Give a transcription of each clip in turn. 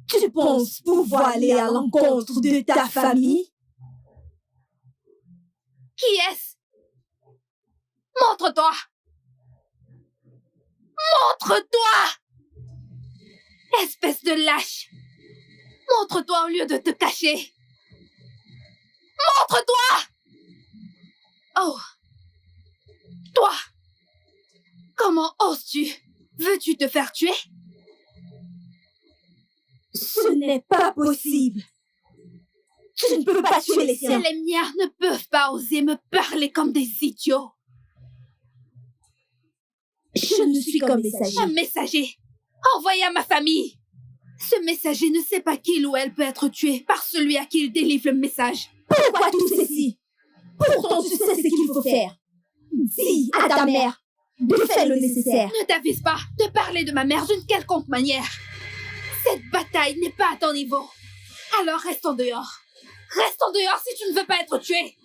Tu penses pouvoir aller à l'encontre de ta famille? Qui est-ce? Montre-toi! Montre-toi! Espèce de lâche! Montre-toi au lieu de te cacher! Montre-toi! Oh! Toi! Comment oses-tu? Veux-tu te faire tuer? Ce n'est pas possible. Tu ne peux pas tuer les siens. Les miens ne peuvent pas oser me parler comme des idiots. Je ne suis qu'un messager. Un messager envoyé à ma famille. Ce messager ne sait pas qu'il ou elle peut être tué par celui à qui il délivre le message. Pourquoi tout ceci? Pourtant tu sais ce qu'il faut faire. Dis à ta mère de faire le nécessaire. Ne t'avise pas de parler de ma mère d'une quelconque manière. Cette bataille n'est pas à ton niveau. Alors reste en dehors. Reste en dehors si tu ne veux pas être tué.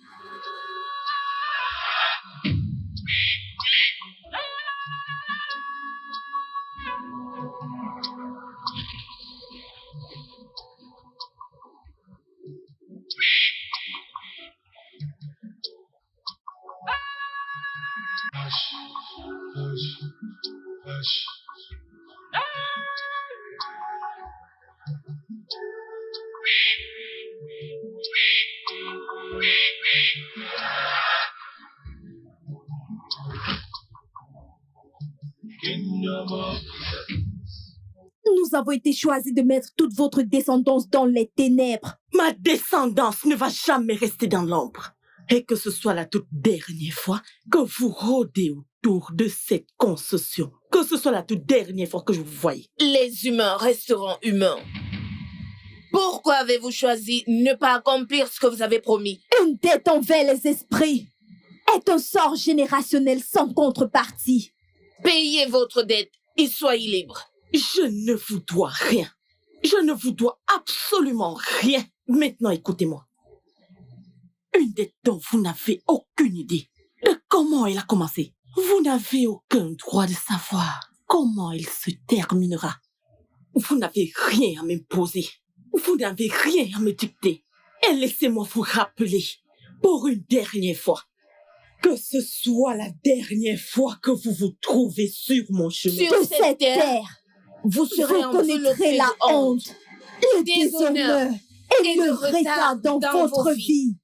Nous avons été choisis de mettre toute votre descendance dans les ténèbres. Ma descendance ne va jamais rester dans l'ombre. Et que ce soit la toute dernière fois que vous rôdez autour de cette concession. Que ce soit la toute dernière fois que je vous voyais. Les humains resteront humains. Pourquoi avez-vous choisi ne pas accomplir ce que vous avez promis? Une dette envers les esprits est un sort générationnel sans contrepartie. Payez votre dette et soyez libre. Je ne vous dois rien. Je ne vous dois absolument rien. Maintenant, écoutez-moi. Une dette dont vous n'avez aucune idée de comment elle a commencé. Vous n'avez aucun droit de savoir comment elle se terminera. Vous n'avez rien à m'imposer. Vous n'avez rien à me dicter. Et laissez-moi vous rappeler, pour une dernière fois, que ce soit la dernière fois que vous vous trouvez sur mon chemin. Sur cette terre, vous serez connaîtrez la honte, le déshonneur et le retard dans votre vie.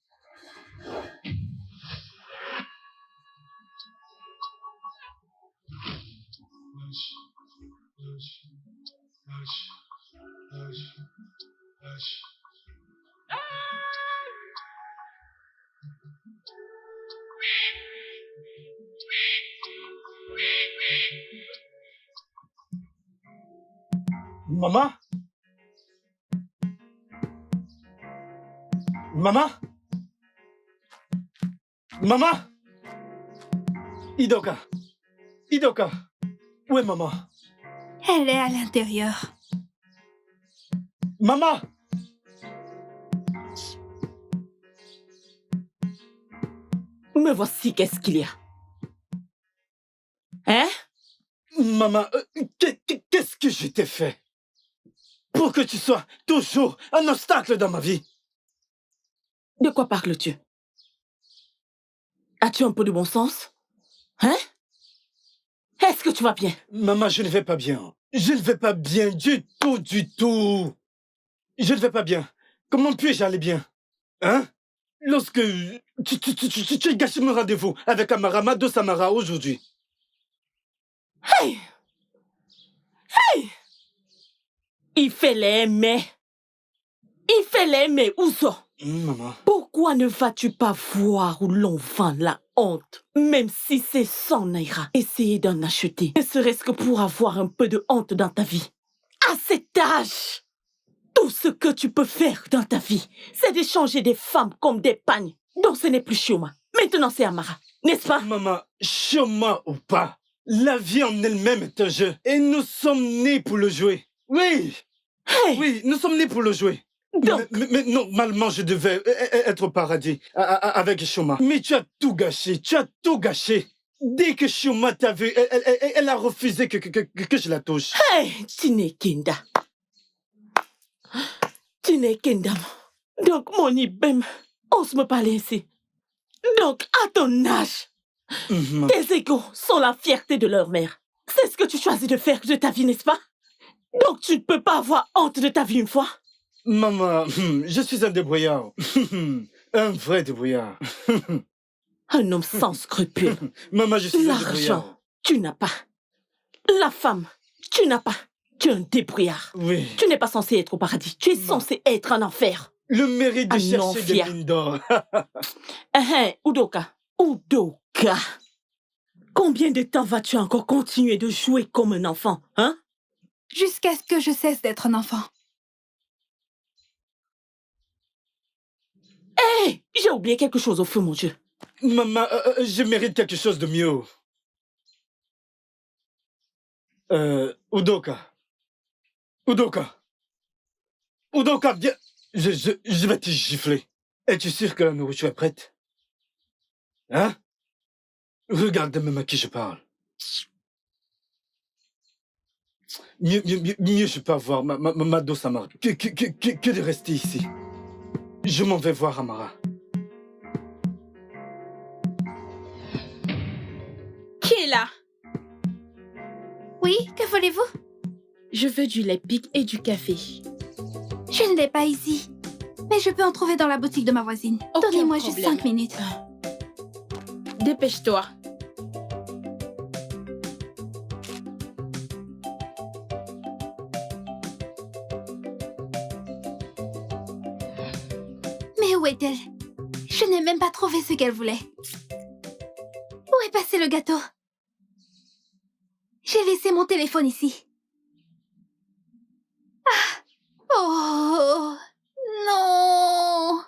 Maman? Maman? Maman? Idoka? Idoka? Où est maman? Elle est à l'intérieur. Maman! Me voici, qu'est-ce qu'il y a? Hein? Maman, qu'est-ce que je t'ai fait? Pour que tu sois toujours un obstacle dans ma vie. De quoi parles-tu? As-tu un peu de bon sens? Hein? Est-ce que tu vas bien? Maman, je ne vais pas bien. Je ne vais pas bien du tout, du tout. Je ne vais pas bien. Comment puis-je aller bien? Hein? Lorsque tu as gâché mon rendez-vous avec Amarama de Samara aujourd'hui. Hey! Hey! Il fait les mais. Il fait les mais, où ça? Maman. Pourquoi ne vas-tu pas voir où l'on vend la honte? Même si c'est 100 naira, essayer d'en acheter. Ne serait-ce que pour avoir un peu de honte dans ta vie. À cet âge, tout ce que tu peux faire dans ta vie, c'est d'échanger des femmes comme des pagnes. Donc ce n'est plus Chioma. Maintenant c'est Amara, n'est-ce pas? Maman, Chioma ou pas, la vie en elle-même est un jeu. Et nous sommes nés pour le jouer. Oui. Hey! Oui, nous sommes nés pour le jouer. Donc, Mais normalement, je devais être au paradis avec Shoma. Mais tu as tout gâché, tu as tout gâché. Dès que Shoma t'a vu, elle a refusé que je la touche. hey, tu n'es Kenda. Tu n'es Kenda. Donc, mon Ibem, ose me parler ainsi. Donc, à ton âge, tes égaux sont la fierté de leur mère. C'est ce que tu choisis de faire de ta vie, n'est-ce pas? Donc, tu ne peux pas avoir honte de ta vie une fois. Maman, je suis un débrouillard. Un vrai débrouillard. Un homme sans scrupules. Maman, je suis un L'argent, débrouillard. tu n'as pas. La femme, tu n'as pas. Tu es un débrouillard. Oui. Tu n'es pas censé être au paradis. Tu es censé être en enfer. Le mérite de Un chercher non-fier. des mines d'or. Udoka. Udoka. Combien de temps vas-tu encore continuer de jouer comme un enfant, hein? Jusqu'à ce que je cesse d'être un enfant. Hé, j'ai oublié quelque chose au feu, mon Dieu. Maman, je mérite quelque chose de mieux. Udoka. Udoka. Udoka, viens. Je vais te gifler. Es-tu sûr que la nourriture est prête? Hein? Regarde même à qui je parle. Mieux je peux avoir ma dose amargue que de rester ici. Je m'en vais voir Amara. Qui est là? Oui, que voulez-vous? Je veux du lait pic et du café. Je ne l'ai pas ici. Mais je peux en trouver dans la boutique de ma voisine. Aucun Donnez-moi juste problème. 5 minutes. Dépêche-toi. Mais où est-elle? Je n'ai même pas trouvé ce qu'elle voulait. Où est passé le gâteau? J'ai laissé mon téléphone ici. Ah! Oh! Non!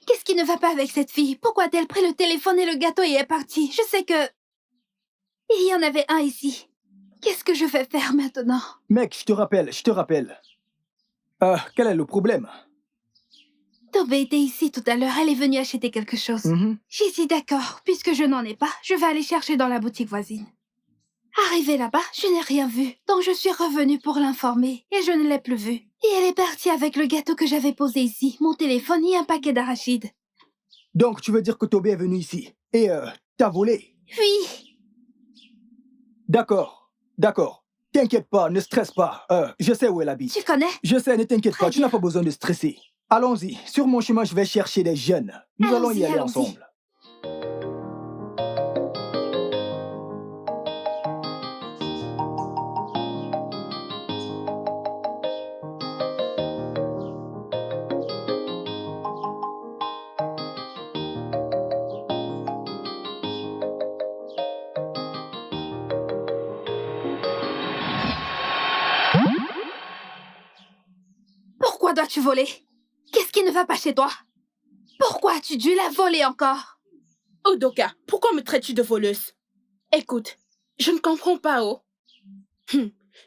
Qu'est-ce qui ne va pas avec cette fille? Pourquoi a-t-elle pris le téléphone et le gâteau et est partie? Je sais que... il y en avait un ici. Qu'est-ce que je vais faire maintenant? Mec, je te rappelle. Quel est le problème? Tobé était ici tout à l'heure. Elle est venue acheter quelque chose. J'ai dit d'accord. Puisque je n'en ai pas, je vais aller chercher dans la boutique voisine. Arrivée là-bas, je n'ai rien vu. Donc je suis revenue pour l'informer et je ne l'ai plus vue. Et elle est partie avec le gâteau que j'avais posé ici, mon téléphone et un paquet d'arachides. Donc, tu veux dire que Tobé est venu ici et t'as volé? Oui. D'accord. T'inquiète pas, ne stresse pas. Je sais où elle habite. Tu connais? Je sais, ne t'inquiète Très pas, tu n'as pas besoin de stresser. Allons-y. Sur mon chemin, je vais chercher des jeunes. Nous allons y aller Allons-y. ensemble. Pourquoi dois-tu voler? Qu'est-ce qui ne va pas chez toi? Pourquoi as-tu dû la voler encore? Udoka, pourquoi me traites-tu de voleuse? Écoute, je ne comprends pas, oh.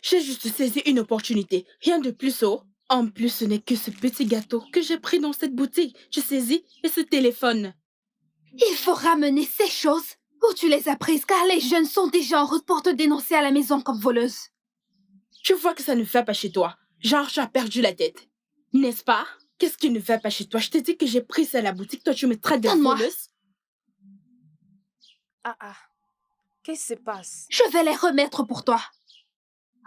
J'ai juste saisi une opportunité, rien de plus, oh. En plus, ce n'est que ce petit gâteau que j'ai pris dans cette boutique. Je saisis et ce téléphone. Il faut ramener ces choses où tu les as prises car les jeunes sont déjà en route pour te dénoncer à la maison comme voleuse. Tu vois que ça ne va pas chez toi. Genre, tu as perdu la tête. N'est-ce pas? Qu'est-ce qui ne va pas chez toi? Je t'ai dit que j'ai pris ça à la boutique. Toi, tu me traites de Donne-moi. voleuse. Qu'est-ce qui se passe? Je vais les remettre pour toi.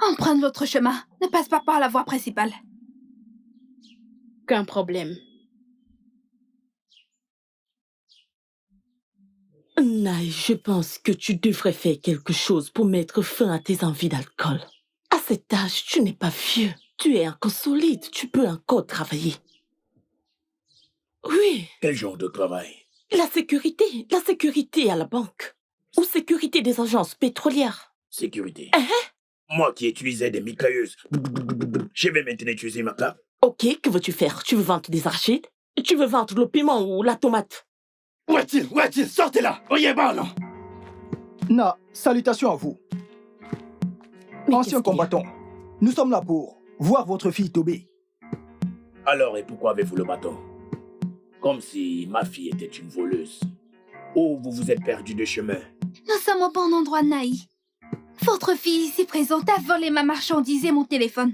Emprunte l'autre chemin. Ne passe pas par la voie principale. Aucun problème. Naï, je pense que tu devrais faire quelque chose pour mettre fin à tes envies d'alcool. À cet âge, tu n'es pas vieux. Tu es encore solide. Tu peux encore travailler. Oui, Quel genre de travail? la sécurité à la banque. Ou sécurité des agences pétrolières. Sécurité. Moi qui utilisais des mitrailleuses, je vais maintenant utiliser ma clave. Ok, que veux-tu faire? Tu veux vendre des arachides? Tu veux vendre le piment ou la tomate? Où est-il? Sortez là! Oyez-moi, non! Na, salutations à vous. Mais Anciens qu'est-ce qu'il y a? combattants, nous sommes là pour voir votre fille Tobé. Alors, et pourquoi avez-vous le bâton? Comme si ma fille était une voleuse. Ou vous vous êtes perdu de chemin. Nous sommes au bon endroit, Naï. Votre fille ici présente a volé ma marchandise et mon téléphone.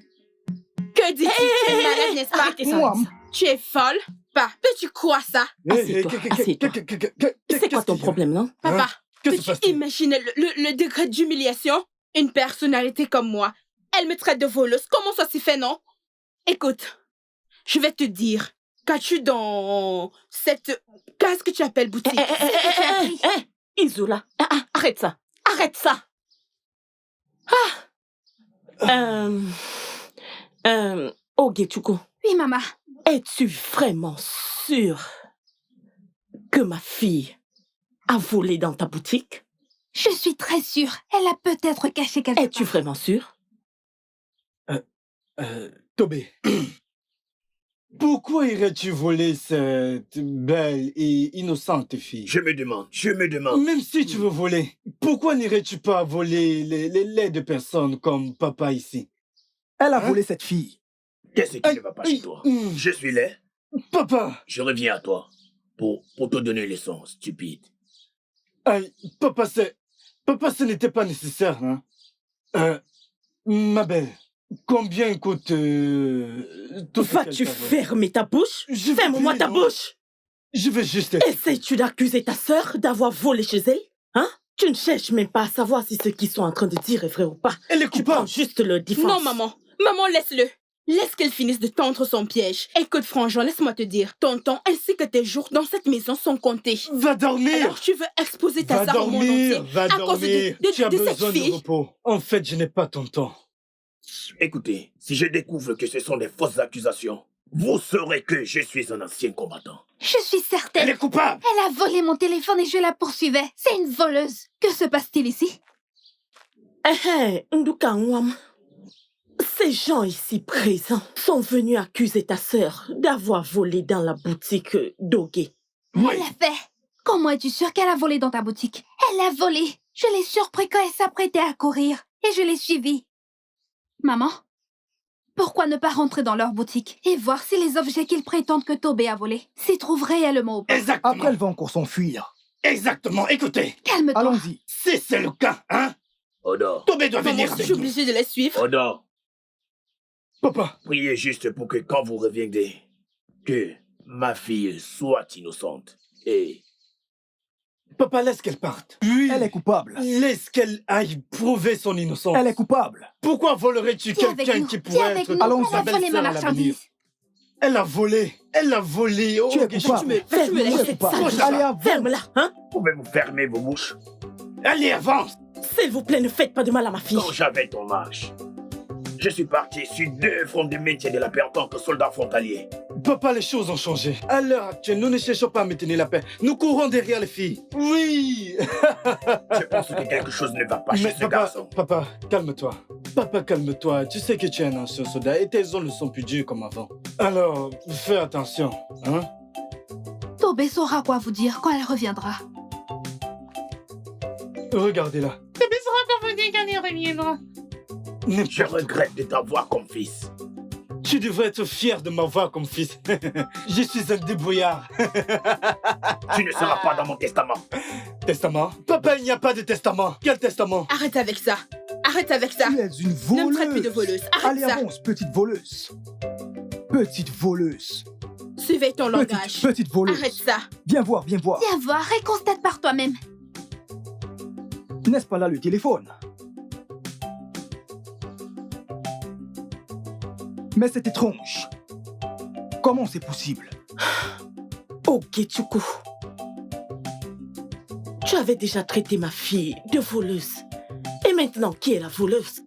Que dis-tu? Tu es malade, n'est-ce pas? Arrêtez ça, Moi, arrêtez ça. Tu es folle? Pas. Peux-tu croire ça? Assieds-toi, assieds-toi. C'est quoi ton problème, non? Papa, Que se peux-tu passe-t-il? imaginer le degré d'humiliation? Une personnalité comme moi, elle me traite de voleuse. Comment ça s'est fait, non? Écoute, je vais te dire, qu'as-tu dans cette case que tu appelles boutique? Isola, arrête ça. Arrête ça. Ogechuko, Oui, maman. es-tu vraiment sûre que ma fille a volé dans ta boutique? Je suis très sûre. Elle a peut-être caché quelque Es-tu part. vraiment sûre? Tobé, pourquoi irais-tu voler cette belle et innocente fille? Je me demande. Même si tu veux voler, pourquoi n'irais-tu pas voler les laits de personnes comme papa ici? Elle a Hein? volé cette fille. Qu'est-ce qui ne va pas chez toi? Je suis laid. Papa! Je reviens à toi pour te donner une leçon, stupide. Aïe, papa, ce n'était pas nécessaire, hein? Ma belle, combien coûte tout ce Vas-tu qu'elle t'a volé? fermer ta bouche? Je vais Ferme-moi plus, ta non. bouche! Je vais juste... Essayes-tu d'accuser ta sœur d'avoir volé chez elle? Hein? Tu ne cherches même pas à savoir si ce qu'ils sont en train de dire est vrai ou pas. Elle est Tu prends coupable! juste le défense. Non, maman. Maman, laisse-le. Laisse qu'elle finisse de tendre son piège. Écoute, Franjean, laisse-moi te dire. Tonton ainsi que tes jours dans cette maison sont comptés. Va dormir! Alors tu veux exposer ta Va sœur au monde dormir! entier Va à cause dormir! de Tu as cette besoin de fille? repos. En fait, je n'ai pas ton temps. Écoutez, si je découvre que ce sont des fausses accusations, vous saurez que je suis un ancien combattant. Je suis Elle certaine. est coupable! Elle a volé mon téléphone et je la poursuivais. C'est une voleuse. Que se passe-t-il ici? Nduka Nwam. Ces gens ici présents sont venus accuser ta sœur d'avoir volé dans la boutique d'Oge. Elle l'a fait. Comment es-tu sûre qu'elle a volé dans ta boutique? Elle a volé. Je l'ai surpris quand elle s'apprêtait à courir et je l'ai suivie. Maman, pourquoi ne pas rentrer dans leur boutique et voir si les objets qu'ils prétendent que Tobé a volés s'y trouvent réellement ou pas? Exactement! Après, elle va encore s'enfuir. Exactement! Écoutez! Calme-toi. Allons-y. Si c'est le cas, hein? Odor, Tobé doit Maman, venir je avec suis nous. obligée de les suivre. Odor, Papa! priez juste pour que quand vous reviendrez, que ma fille soit innocente. Et Papa, laisse qu'elle parte. Oui! Elle est coupable. Laisse qu'elle aille prouver son innocence. Elle est coupable. Pourquoi volerais-tu Viens avec quelqu'un nous. qui Viens pourrait avec être nous. Allons, Elle a sa volé ma belle-sœur à l'avenir? marchandise. Elle a volé! Elle a volé! Oh, Tu es que je- coupable. Ferme-la, Tu es cette coupable. sale. Allez, avance. Ferme-la, hein? pouvez-vous fermer vos bouches? Allez, avance! S'il vous plaît, ne faites pas de mal à ma fille. Quand j'avais ton âge, je suis parti sur 2 fronts de métier de la paix en tant que soldat frontalier. Papa, les choses ont changé. À l'heure actuelle, nous ne cherchons pas à maintenir la paix. Nous courons derrière les filles. Oui! Je pense que quelque chose ne va pas chez Mais ce papa, garçon. papa, calme-toi. Papa, calme-toi. Tu sais que tu es un ancien soldat et tes os ne sont plus durs comme avant. Alors, fais attention, hein? Tobé saura quoi vous dire quand elle reviendra. Regardez-la. Je N'importe quoi. regrette de t'avoir comme fils. Tu devrais être fier de m'avoir comme fils. Je suis un débrouillard. Tu ne seras pas dans mon testament. Testament? Papa, il n'y a pas de testament. Quel testament? Arrête avec ça. Arrête avec ça. Tu es une Ne me traite plus de voleuse. voleuse. Arrête Allez, ça. avance, petite voleuse. Petite voleuse. Suivez ton langage. Petite voleuse. Arrête ça. Viens voir, viens voir. Viens voir et constate par toi-même. N'est-ce pas là le téléphone? Mais c'est étrange. Comment c'est possible? Ogechuko. Tu avais déjà traité ma fille de voleuse. Et maintenant, qui est la voleuse?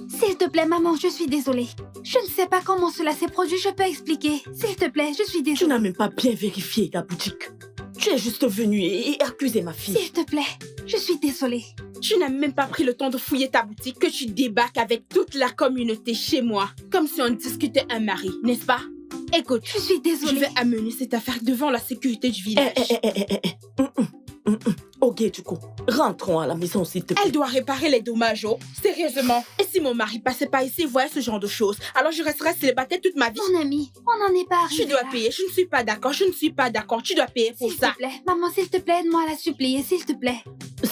S'il te plaît, maman, je suis désolée. Je ne sais pas comment cela s'est produit, je peux expliquer. S'il te plaît, je suis Tu désolée. n'as même pas bien vérifié la boutique. Tu es juste venu et accusé ma fille. S'il te plaît, je suis désolée. Tu n'as même pas pris le temps de fouiller ta boutique que tu débarques avec toute la communauté chez moi. Comme si on discutait un mari, n'est-ce pas? Écoute, Je suis je désolée. vais amener cette affaire devant la sécurité du village. Ok, du coup, rentrons à la maison, s'il te plaît. Elle doit réparer les dommages, oh. Sérieusement. Et si mon mari passait pas ici et voyait ce genre de choses, alors je resterais célibataire toute ma vie. Mon ami, on n'en est pas arrivé Tu dois là. payer. Je ne suis pas d'accord. Je ne suis pas d'accord. Tu dois payer pour S'il ça. te plaît, maman, s'il te plaît, aide-moi à la supplier, s'il te plaît.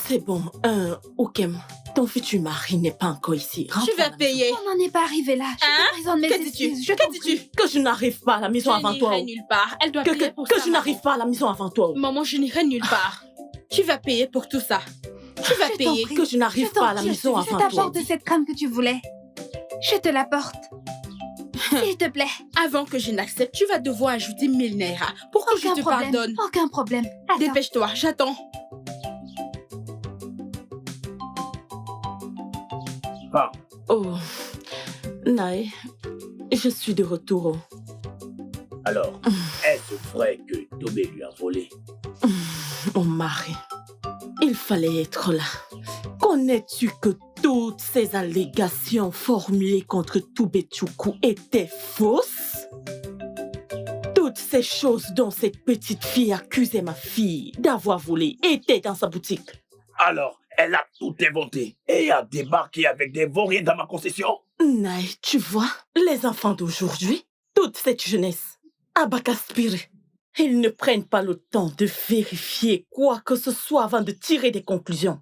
C'est bon, Okem, ton futur mari n'est pas encore ici. Rentre Tu à vas la payer. On n'en est pas arrivé là. Je Hein? te présente mes Que excuses. dis-tu? Je Que t'en prie. dis-tu? maison. Que je n'arrive pas à la maison avant toi. Je n'irai nulle part. Elle doit Que payer pour ça. je n'arrive pas à la maison avant toi. Maman, je n'irai nulle part. Tu vas payer pour tout ça. Tu vas Je t'en payer. prie. Que je n'arrive Je t'en pas à la prie, maison je avant toi. t'apporte cette crème que tu voulais. Je te l'apporte. S'il te plaît. Avant que je n'accepte, tu vas devoir ajouter 1000 naira pour que je Aucun te problème. pardonne. Aucun problème. Attends. Dépêche-toi, j'attends. Ah, Oh, Nae, je suis de retour. alors, est-ce vrai que Tobé lui a volé? Mon mari, il fallait être là. Connais-tu que toutes ces allégations formulées contre Toubetchoukou étaient fausses? Toutes ces choses dont cette petite fille accusait ma fille d'avoir volé étaient dans sa boutique. Alors, elle a tout inventé et a débarqué avec des vauriens dans ma concession? Naï, tu vois, les enfants d'aujourd'hui, toute cette jeunesse, abacaspirée, ils ne prennent pas le temps de vérifier quoi que ce soit avant de tirer des conclusions.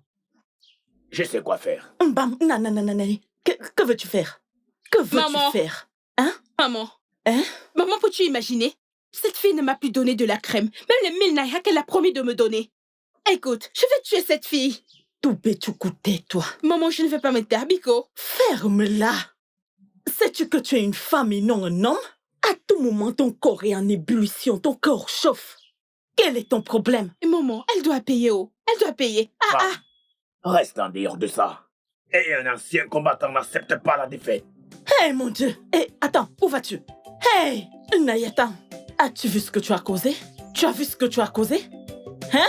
Je sais quoi faire. Bam, nanana, que veux-tu faire? Que veux-tu Maman. faire? Hein? Maman. Hein? Maman, peux-tu imaginer? Cette fille ne m'a plus donné de la crème. Même les 1000 naira qu'elle a promis de me donner. Écoute, je vais tuer cette fille. Toubetchoukou, tais-toi. Maman, je ne vais pas me taire, Biko. Ferme-la. Sais-tu que tu es une femme et non un homme? À tout moment, ton corps est en ébullition, ton corps chauffe. Quel est ton problème? Et maman, elle doit payer, oh. Elle doit payer. Ah, Femme, reste en dehors de ça. Et un ancien combattant n'accepte pas la défaite. Hé, mon Dieu! Hé, attends, où vas-tu? Hé, Naï, attends. As-tu vu ce que tu as causé? Tu as vu ce que tu as causé? Hein?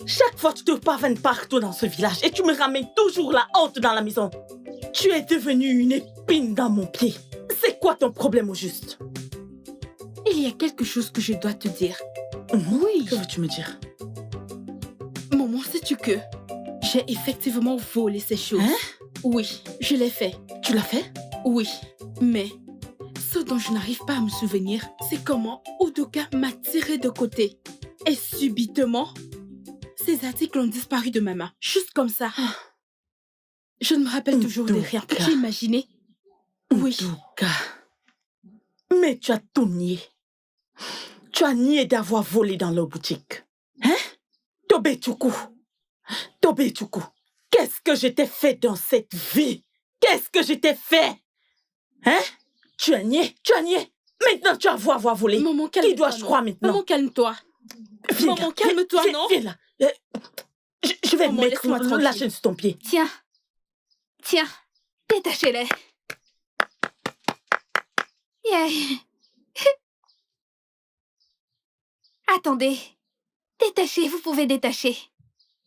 Chaque fois, tu te pavènes partout dans ce village et tu me ramènes toujours la honte dans la maison. Tu es devenue une épine dans mon pied. C'est quoi ton problème au juste? il y a quelque chose que je dois te dire. Oui. Que veux-tu me dire? Maman, sais-tu que j'ai effectivement volé ces choses? Hein? Oui, je l'ai fait. Tu l'as fait? Oui, mais ce dont je n'arrive pas à me souvenir, c'est comment Udoka m'a tiré de côté. Et subitement, ces articles ont disparu de ma main. Juste comme ça. Je ne me rappelle toujours de rien. Peux-tu imaginer? Oui. Udoka. Mais tu as tout nié. Tu as nié d'avoir volé dans leur boutique. Hein? Toubetchoukou. Toubetchoukou. Qu'est-ce que je t'ai fait dans cette vie? Qu'est-ce que je t'ai fait? Hein? Tu as nié. Tu as nié. Maintenant, tu as avoir volé. Maman, calme-toi. Qui dois-je croire maintenant? Maman, calme-toi. Viens Maman, là. calme-toi, Viens, non? Viens là. Je vais Maman, mettre laisse-moi la tranquille. chaîne sur ton pied. Tiens. Tiens. Détachez-les. Yeah. Attendez. Détachez, vous pouvez détacher.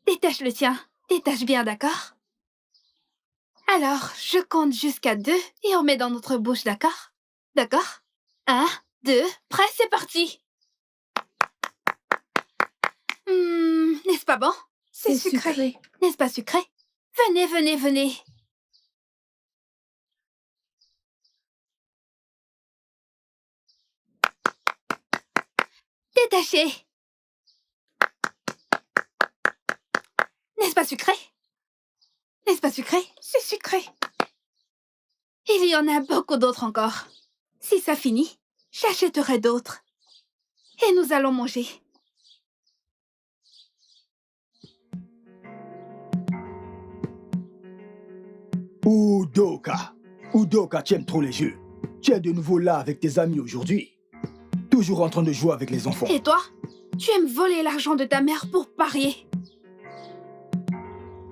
Détache le tien. Détache bien, d'accord? Alors, je compte jusqu'à 2 et on met dans notre bouche, d'accord? D'accord? 1, 2, prêt, c'est parti! N'est-ce pas bon? C'est sucré. N'est-ce pas sucré? Venez, venez, venez. Détachez. N'est-ce pas sucré? N'est-ce pas sucré? C'est sucré. Il y en a beaucoup d'autres encore. Si ça finit, j'achèterai d'autres. Et nous allons manger. Udoka. Udoka, tu aimes trop les jeux. Tu es de nouveau là avec tes amis aujourd'hui. Toujours en train de jouer avec les enfants. Et toi? Tu aimes voler l'argent de ta mère pour parier.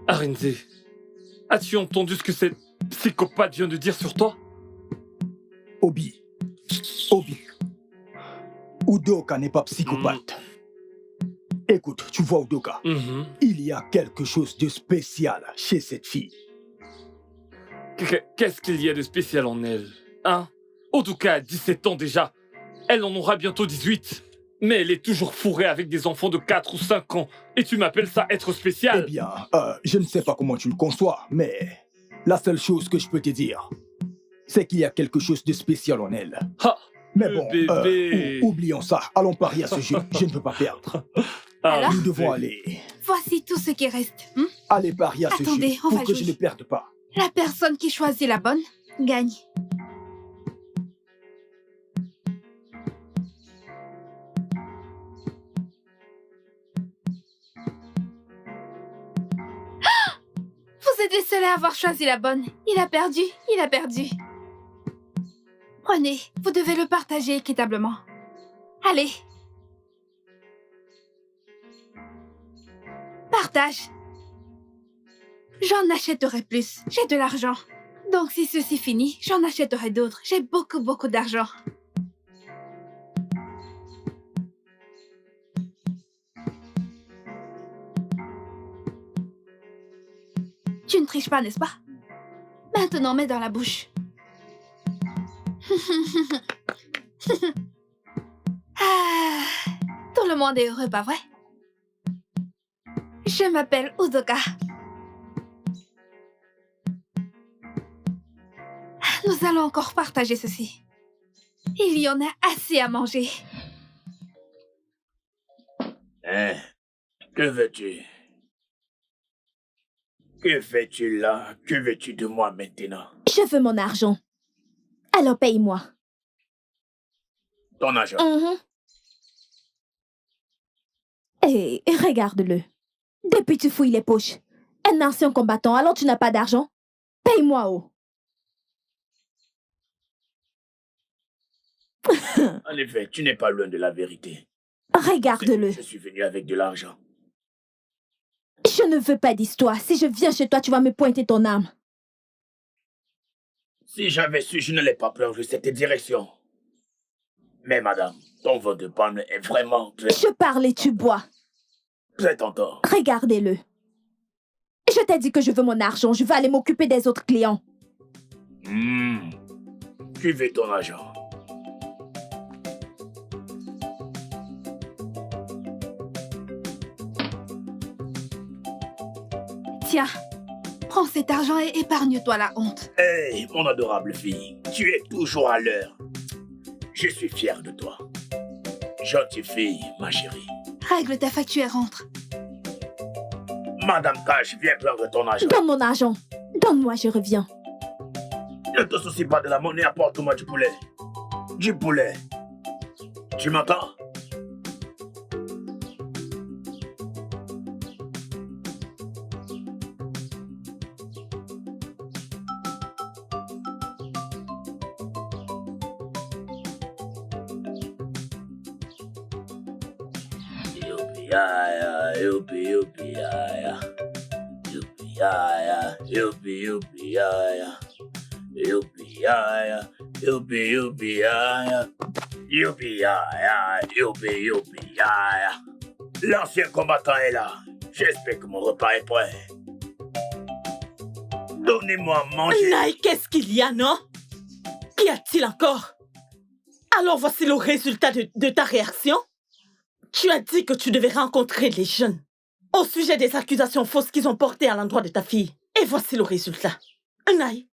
Arinze, as-tu entendu ce que cette psychopathe vient de dire sur toi? Obi. Udoka n'est pas psychopathe. Écoute, tu vois Udoka, il y a quelque chose de spécial chez cette fille. Qu'est-ce qu'il y a de spécial en elle? Hein? Udoka a 17 ans déjà. Elle en aura bientôt 18. Mais elle est toujours fourrée avec des enfants de 4 ou 5 ans. Et tu m'appelles ça être spécial? Eh bien, je ne sais pas comment tu le conçois, mais la seule chose que je peux te dire, c'est qu'il y a quelque chose de spécial en elle. Ah, mais le bon, bébé. oublions ça. Allons parier à ce jeu. Je ne veux pas perdre. Alors, Nous devons aller. voici tout ce qui reste. Allez parier à ce Attendez, jeu on pour va que jouer. je ne perde pas. La personne qui choisit la bonne gagne. Vous êtes les seuls à avoir choisi la bonne. Il a perdu, il a perdu. Prenez, vous devez le partager équitablement. Allez. Partage. J'en achèterai plus. J'ai de l'argent. Donc si ceci finit, j'en achèterai d'autres. J'ai beaucoup d'argent. Tu ne triches pas, n'est-ce pas? Maintenant, mets dans la bouche. Ah, tout le monde est heureux, pas vrai? Je m'appelle Udoka. Nous allons encore partager ceci. Il y en a assez à manger. Hein? Que veux-tu? Que fais-tu là? Que veux-tu de moi maintenant? Je veux mon argent. Alors paye-moi. Ton argent. Et regarde-le. Depuis tu fouilles les poches. Un ancien combattant, alors tu n'as pas d'argent? Paye-moi, oh. En effet, tu n'es pas loin de la vérité. Regarde-le. Je suis venu avec de l'argent. Je ne veux pas d'histoire. Si je viens chez toi, tu vas me pointer ton arme. Si j'avais su, je ne l'ai pas plongé cette direction. Mais madame, ton vin de panne est vraiment très... Je parle et tu bois. Très tentant. Regardez-le. Je t'ai dit que je veux mon argent. Je veux aller m'occuper des autres clients. Tu veux ton argent. Tiens, prends cet argent et épargne-toi la honte. Hey, mon adorable fille, tu es toujours à l'heure. Je suis fier de toi. Gentille fille, ma chérie. Règle ta facture et rentre. Madame Cash, viens prendre ton argent. Donne mon argent. Donne-moi, je reviens. Ne te soucie pas de la monnaie, apporte-moi du poulet. Du poulet. Tu m'entends? L'ancien combattant est là. J'espère que mon repas est prêt. Donnez-moi à manger. Naï, qu'est-ce qu'il y a, non? Qu'y a-t-il encore? Alors voici le résultat de ta réaction. Tu as dit que tu devais rencontrer les jeunes au sujet des accusations fausses qu'ils ont portées à l'endroit de ta fille. Et voici le résultat. Naï,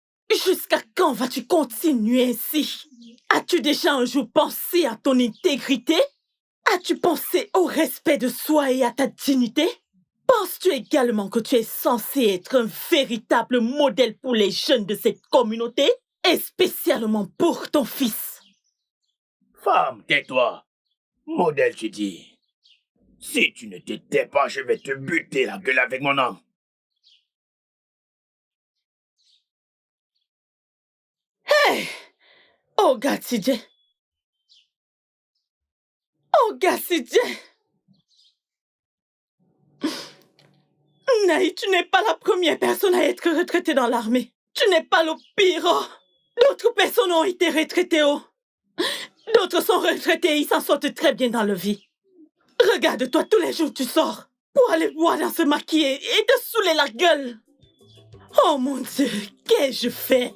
jusqu'à quand vas-tu continuer ainsi? As-tu déjà un jour pensé à ton intégrité? As-tu pensé au respect de soi et à ta dignité? Penses-tu également que tu es censé être un véritable modèle pour les jeunes de cette communauté? Et spécialement pour ton fils? Femme, tais-toi. Modèle, tu dis. Si tu ne te tais pas, je vais te buter la gueule avec mon arme. Hey! Oh, Gatidje! Oh, Gatidje! Naï, tu n'es pas la première personne à être retraitée dans l'armée. Tu n'es pas le pire. Oh. D'autres personnes ont été retraitées. Oh. D'autres sont retraités et ils s'en sortent très bien dans la vie. Regarde-toi, tous les jours tu sors pour aller boire dans ce maquis et te saouler la gueule. Oh mon Dieu, qu'ai-je fait?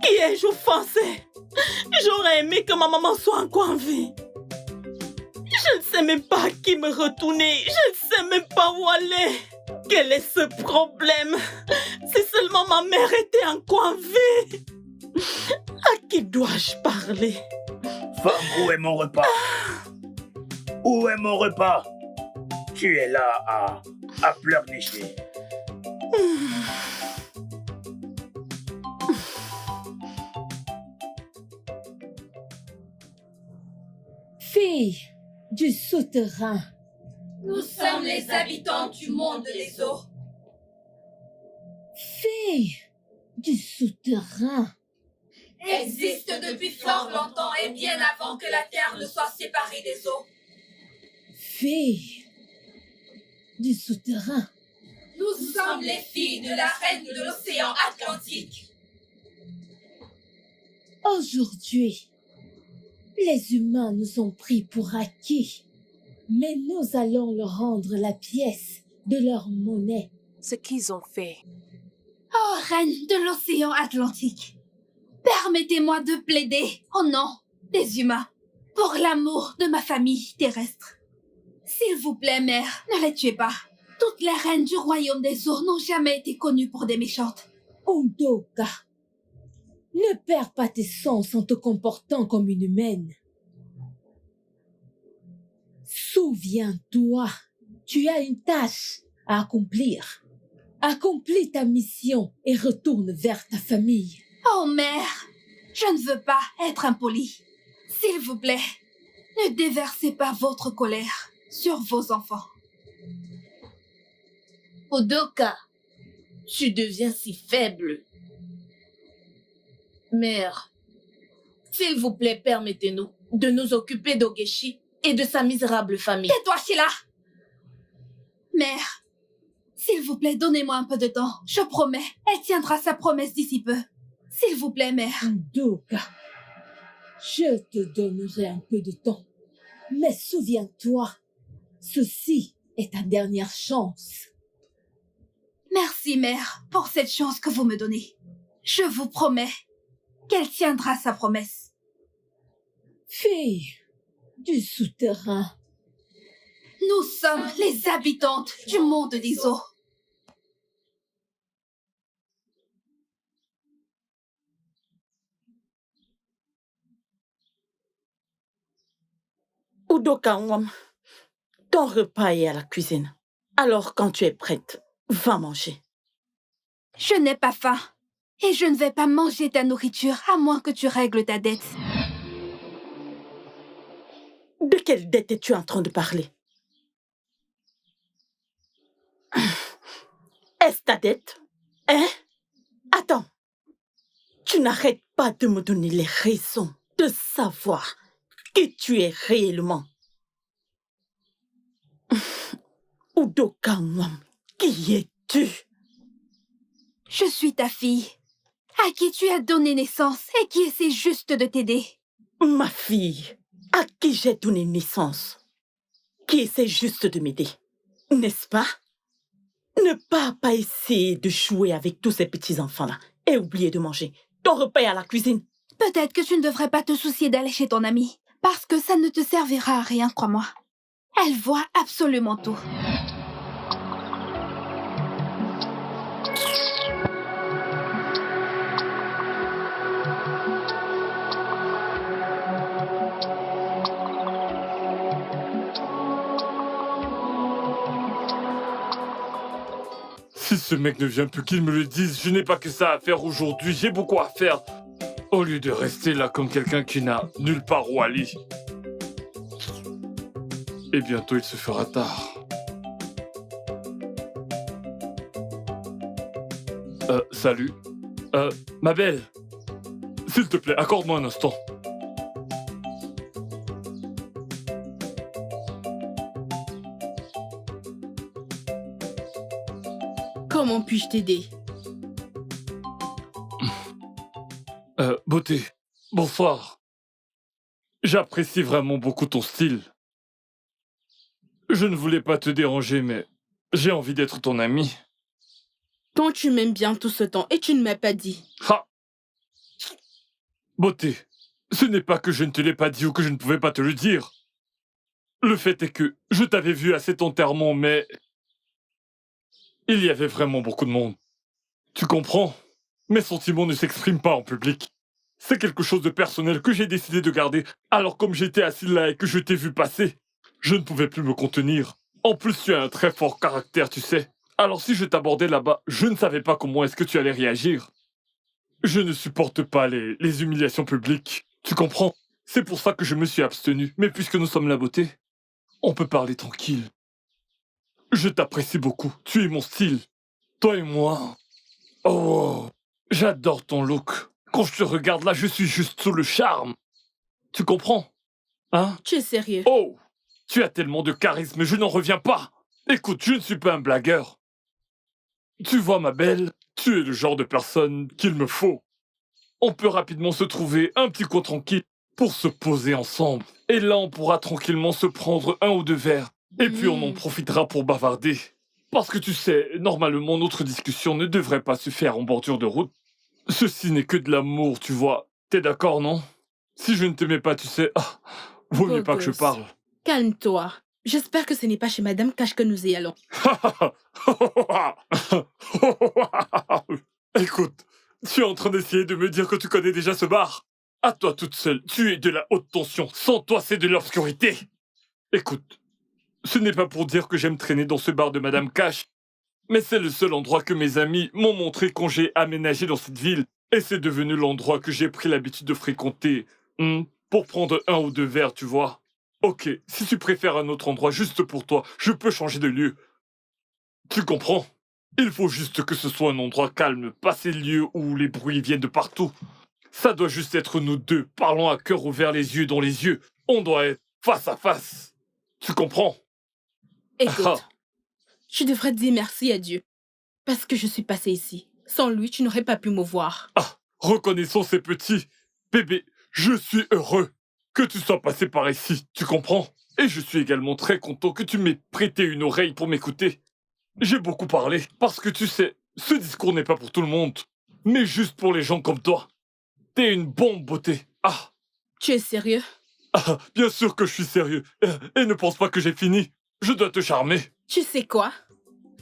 Qui ai-je offensé? J'aurais aimé que ma maman soit encore en vie. Je ne sais même pas à qui me retourner. Je ne sais même pas où aller. Quel est ce problème? Si seulement ma mère était encore en vie. À qui dois-je parler? Femme, où est mon repas? Où est mon repas? Tu es là à pleurnicher. Fille du souterrain. Nous sommes les habitants du monde des eaux. Fille du souterrain. Existe depuis fort longtemps et bien avant que la terre ne soit séparée des eaux. Fille du souterrain. Nous sommes les filles de la reine de l'océan Atlantique. Aujourd'hui, les humains nous ont pris pour acquis, mais nous allons leur rendre la pièce de leur monnaie. Ce qu'ils ont fait. Oh, reine de l'océan Atlantique, permettez-moi de plaider au nom des humains pour l'amour de ma famille terrestre. S'il vous plaît, mère, ne les tuez pas. Toutes les reines du royaume des eaux n'ont jamais été connues pour des méchantes. Udoka, ne perds pas tes sens en te comportant comme une humaine. Souviens-toi, tu as une tâche à accomplir. Accomplis ta mission et retourne vers ta famille. Oh, mère, je ne veux pas être impolie. S'il vous plaît, ne déversez pas votre colère sur vos enfants. Udoka, tu deviens si faible. Mère, s'il vous plaît, permettez-nous de nous occuper d'Ogeshi et de sa misérable famille. Tais-toi, Sheila! Mère, s'il vous plaît, donnez-moi un peu de temps. Je promets, elle tiendra sa promesse d'ici peu. S'il vous plaît, mère. Udoka, je te donnerai un peu de temps. Mais souviens-toi, ceci est ta dernière chance. Merci, mère, pour cette chance que vous me donnez. Je vous promets qu'elle tiendra sa promesse. Fille du souterrain. Nous sommes les habitantes du monde des eaux. Udoka Nwam, ton repas est à la cuisine. Alors quand tu es prête, va manger. Je n'ai pas faim. Et je ne vais pas manger ta nourriture à moins que tu règles ta dette. De quelle dette es-tu en train de parler? Est-ce ta dette? Hein? Attends. Tu n'arrêtes pas de me donner les raisons de savoir qui tu es réellement. Udoka Nwam, qui es-tu? Je suis ta fille, à qui tu as donné naissance et qui essaie juste de t'aider. Ma fille, à qui j'ai donné naissance, qui essaie juste de m'aider, n'est-ce pas? Ne pas essayer de jouer avec tous ces petits-enfants-là et oublier de manger. Ton repas est à la cuisine. Peut-être que tu ne devrais pas te soucier d'aller chez ton amie, parce que ça ne te servira à rien, crois-moi. Elle voit absolument tout. Si ce mec ne vient plus, qu'il me le dise. Je n'ai pas que ça à faire aujourd'hui. J'ai beaucoup à faire. Au lieu de rester là comme quelqu'un qui n'a nulle part où aller. Et bientôt, il se fera tard. Salut. Ma belle. S'il te plaît, accorde-moi un instant. Comment puis-je t'aider? Beauté, bonsoir. J'apprécie vraiment beaucoup ton style. Je ne voulais pas te déranger, mais j'ai envie d'être ton ami. Tant tu m'aimes bien tout ce temps et tu ne m'as pas dit. Ha! Beauté, ce n'est pas que je ne te l'ai pas dit ou que je ne pouvais pas te le dire. Le fait est que je t'avais vu à cet enterrement, mais il y avait vraiment beaucoup de monde. Tu comprends? Mes sentiments ne s'expriment pas en public. C'est quelque chose de personnel que j'ai décidé de garder. Alors comme j'étais assis là et que je t'ai vu passer, je ne pouvais plus me contenir. En plus, tu as un très fort caractère, tu sais. Alors si je t'abordais là-bas, je ne savais pas comment est-ce que tu allais réagir. Je ne supporte pas les humiliations publiques. Tu comprends? C'est pour ça que je me suis abstenu. Mais puisque nous sommes la beauté, on peut parler tranquille. Je t'apprécie beaucoup. Tu es mon style. Toi et moi. Oh, j'adore ton look. Quand je te regarde là, je suis juste sous le charme. Tu comprends? Hein? Tu es sérieux? Oh, tu as tellement de charisme, je n'en reviens pas. Écoute, je ne suis pas un blagueur. Tu vois, ma belle, tu es le genre de personne qu'il me faut. On peut rapidement se trouver un petit coin tranquille pour se poser ensemble. Et là, on pourra tranquillement se prendre 1 ou 2 verres. Et puis, on en profitera pour bavarder. Parce que tu sais, normalement, notre discussion ne devrait pas se faire en bordure de route. Ceci n'est que de l'amour, tu vois. T'es d'accord, non? Si je ne t'aimais pas, tu sais, vaut mieux pas que je parle. Calme-toi. J'espère que ce n'est pas chez Madame Cash que nous y allons. Écoute, tu es en train d'essayer de me dire que tu connais déjà ce bar. À toi toute seule, tu es de la haute tension. Sans toi, c'est de l'obscurité. Écoute, ce n'est pas pour dire que j'aime traîner dans ce bar de Madame Cash, mais c'est le seul endroit que mes amis m'ont montré quand j'ai aménagé dans cette ville. Et c'est devenu l'endroit que j'ai pris l'habitude de fréquenter. Pour prendre 1 ou 2 verres, tu vois. Ok, si tu préfères un autre endroit juste pour toi, je peux changer de lieu. Tu comprends? Il faut juste que ce soit un endroit calme, pas ces lieux où les bruits viennent de partout. Ça doit juste être nous deux, parlant à cœur ouvert, les yeux dans les yeux. On doit être face à face. Tu comprends? Écoute, je devrais dire merci à Dieu. Parce que je suis passée ici. Sans lui, tu n'aurais pas pu me voir. Reconnaissons ces petits. Bébé, je suis heureux que tu sois passé par ici, tu comprends? Et je suis également très content que tu m'aies prêté une oreille pour m'écouter. J'ai beaucoup parlé, parce que tu sais, ce discours n'est pas pour tout le monde, mais juste pour les gens comme toi. T'es une bombe beauté. Tu es sérieux? Bien sûr que je suis sérieux. Et ne pense pas que j'ai fini. Je dois te charmer. Tu sais quoi?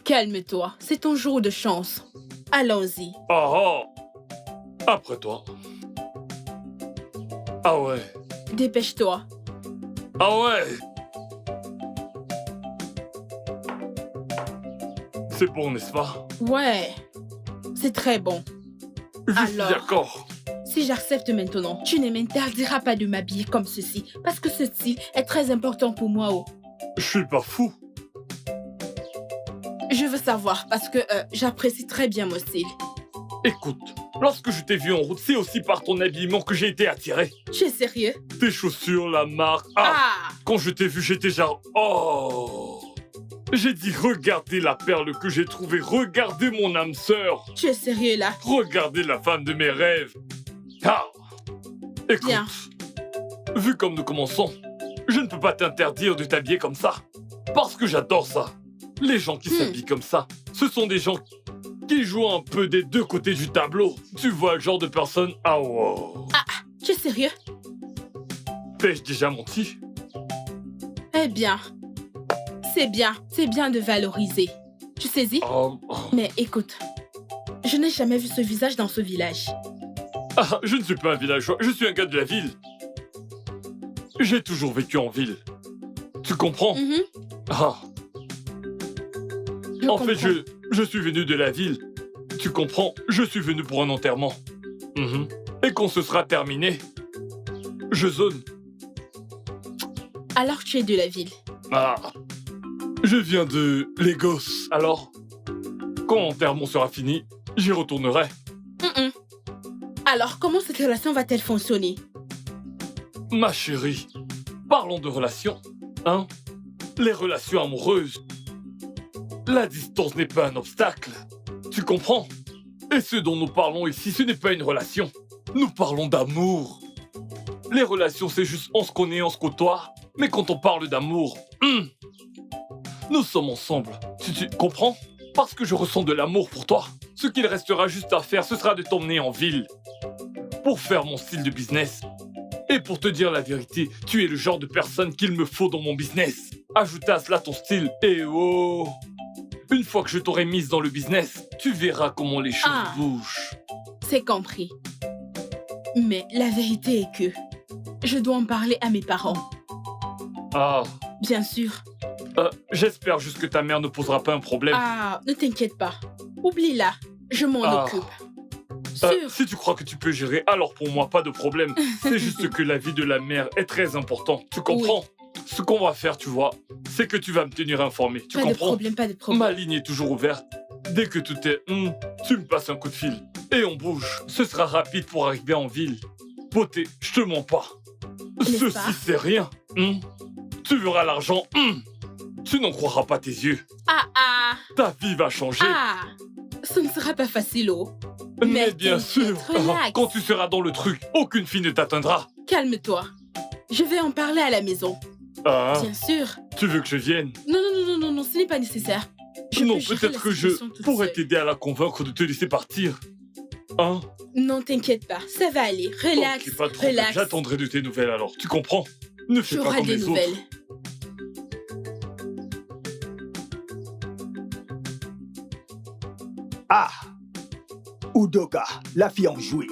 Calme-toi, c'est ton jour de chance. Allons-y. Après toi. Ah ouais. Dépêche-toi. Ah ouais. C'est bon, n'est-ce pas? Ouais, c'est très bon. Je suis d'accord. Si j'accepte maintenant, tu ne m'interdiras pas de m'habiller comme ceci, parce que ce style est très important pour moi. Je suis pas fou. Je veux savoir, parce que j'apprécie très bien mon style. Écoute, lorsque je t'ai vu en route, c'est aussi par ton habillement que j'ai été attiré. Tu es sérieux? Tes chaussures, la marque... Quand je t'ai vu, j'étais genre... Oh. J'ai dit, regardez la perle que j'ai trouvée, regardez mon âme sœur. Tu es sérieux là? Regardez la femme de mes rêves. Écoute, bien. Vu comme nous commençons, je ne peux pas t'interdire de t'habiller comme ça. Parce que j'adore ça. Les gens qui s'habillent comme ça, ce sont des gens qui jouent un peu des deux côtés du tableau. Tu vois le genre de personne... wow. Tu es sérieux? T'ai-je déjà menti? Eh bien, c'est bien de valoriser. Tu saisis? Mais écoute, je n'ai jamais vu ce visage dans ce village. Je ne suis pas un villageois, je suis un gars de la ville. J'ai toujours vécu en ville. Tu comprends? En fait, je suis venu de la ville. Tu comprends? Je suis venu pour un enterrement. Et quand ce sera terminé, je zone. Alors tu es de la ville? Je viens de Lagos. Alors, quand l'enterrement sera fini, j'y retournerai. Alors, comment cette relation va-t-elle fonctionner? Ma chérie, parlons de relations, hein? Les relations amoureuses. La distance n'est pas un obstacle. Tu comprends? Et ce dont nous parlons ici, ce n'est pas une relation. Nous parlons d'amour. Les relations, c'est juste on se connaît, on se côtoie. Mais quand on parle d'amour, nous sommes ensemble. Tu comprends? Parce que je ressens de l'amour pour toi. Ce qu'il restera juste à faire, ce sera de t'emmener en ville. Pour faire mon style de business. Et pour te dire la vérité, tu es le genre de personne qu'il me faut dans mon business. Ajoute à cela ton style et oh... Une fois que je t'aurai mise dans le business, tu verras comment les choses bougent. C'est compris. Mais la vérité est que je dois en parler à mes parents. Ah. Bien sûr. J'espère juste que ta mère ne posera pas un problème. Ah, ne t'inquiète pas. Oublie-la. Je m'en occupe. Si tu crois que tu peux gérer, alors pour moi, pas de problème. C'est juste que la vie de la mère est très importante. Tu comprends? Oui. Ce qu'on va faire, tu vois, c'est que tu vas me tenir informé. Tu comprends? Pas de problème. Ma ligne est toujours ouverte. Dès que tout est tu me passes un coup de fil. Et on bouge. Ce sera rapide pour arriver en ville. Beauté, je te mens pas. Ceci, c'est rien. Tu verras l'argent. Tu n'en croiras pas tes yeux. Ta vie va changer. Ce ne sera pas facile, oh. Mais bien sûr. Quand tu seras dans le truc, aucune fille ne t'atteindra. Calme-toi. Je vais en parler à la maison. Bien sûr. Tu veux que je vienne? Non, ce n'est pas nécessaire. Non, peut-être que je pourrais t'aider à la convaincre de te laisser partir. Non, t'inquiète pas, ça va aller. Relax, pas trop. Relax. J'attendrai de tes nouvelles alors, tu comprends? Ne fais pas comme les autres. Ah! Udoka, la fille enjouée.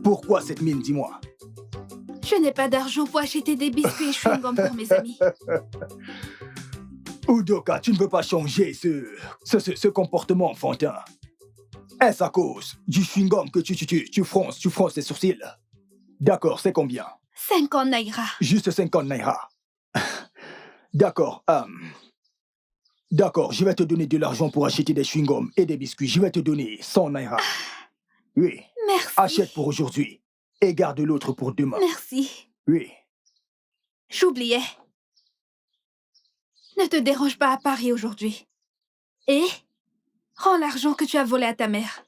Pourquoi cette mine, dis-moi? Je n'ai pas d'argent pour acheter des biscuits et chewing-gum pour mes amis. Udoka, tu ne veux pas changer ce comportement enfantin. Est-ce à cause du chewing-gum que tu fronces tes sourcils? D'accord, c'est combien? 50 naira. Juste 50 naira. D'accord, D'accord, je vais te donner de l'argent pour acheter des chewing-gums et des biscuits. Je vais te donner 100 naira. Oui. Merci. Achète pour aujourd'hui et garde l'autre pour demain. Merci. Oui. J'oubliais. Ne te dérange pas à Paris aujourd'hui. Et rends l'argent que tu as volé à ta mère.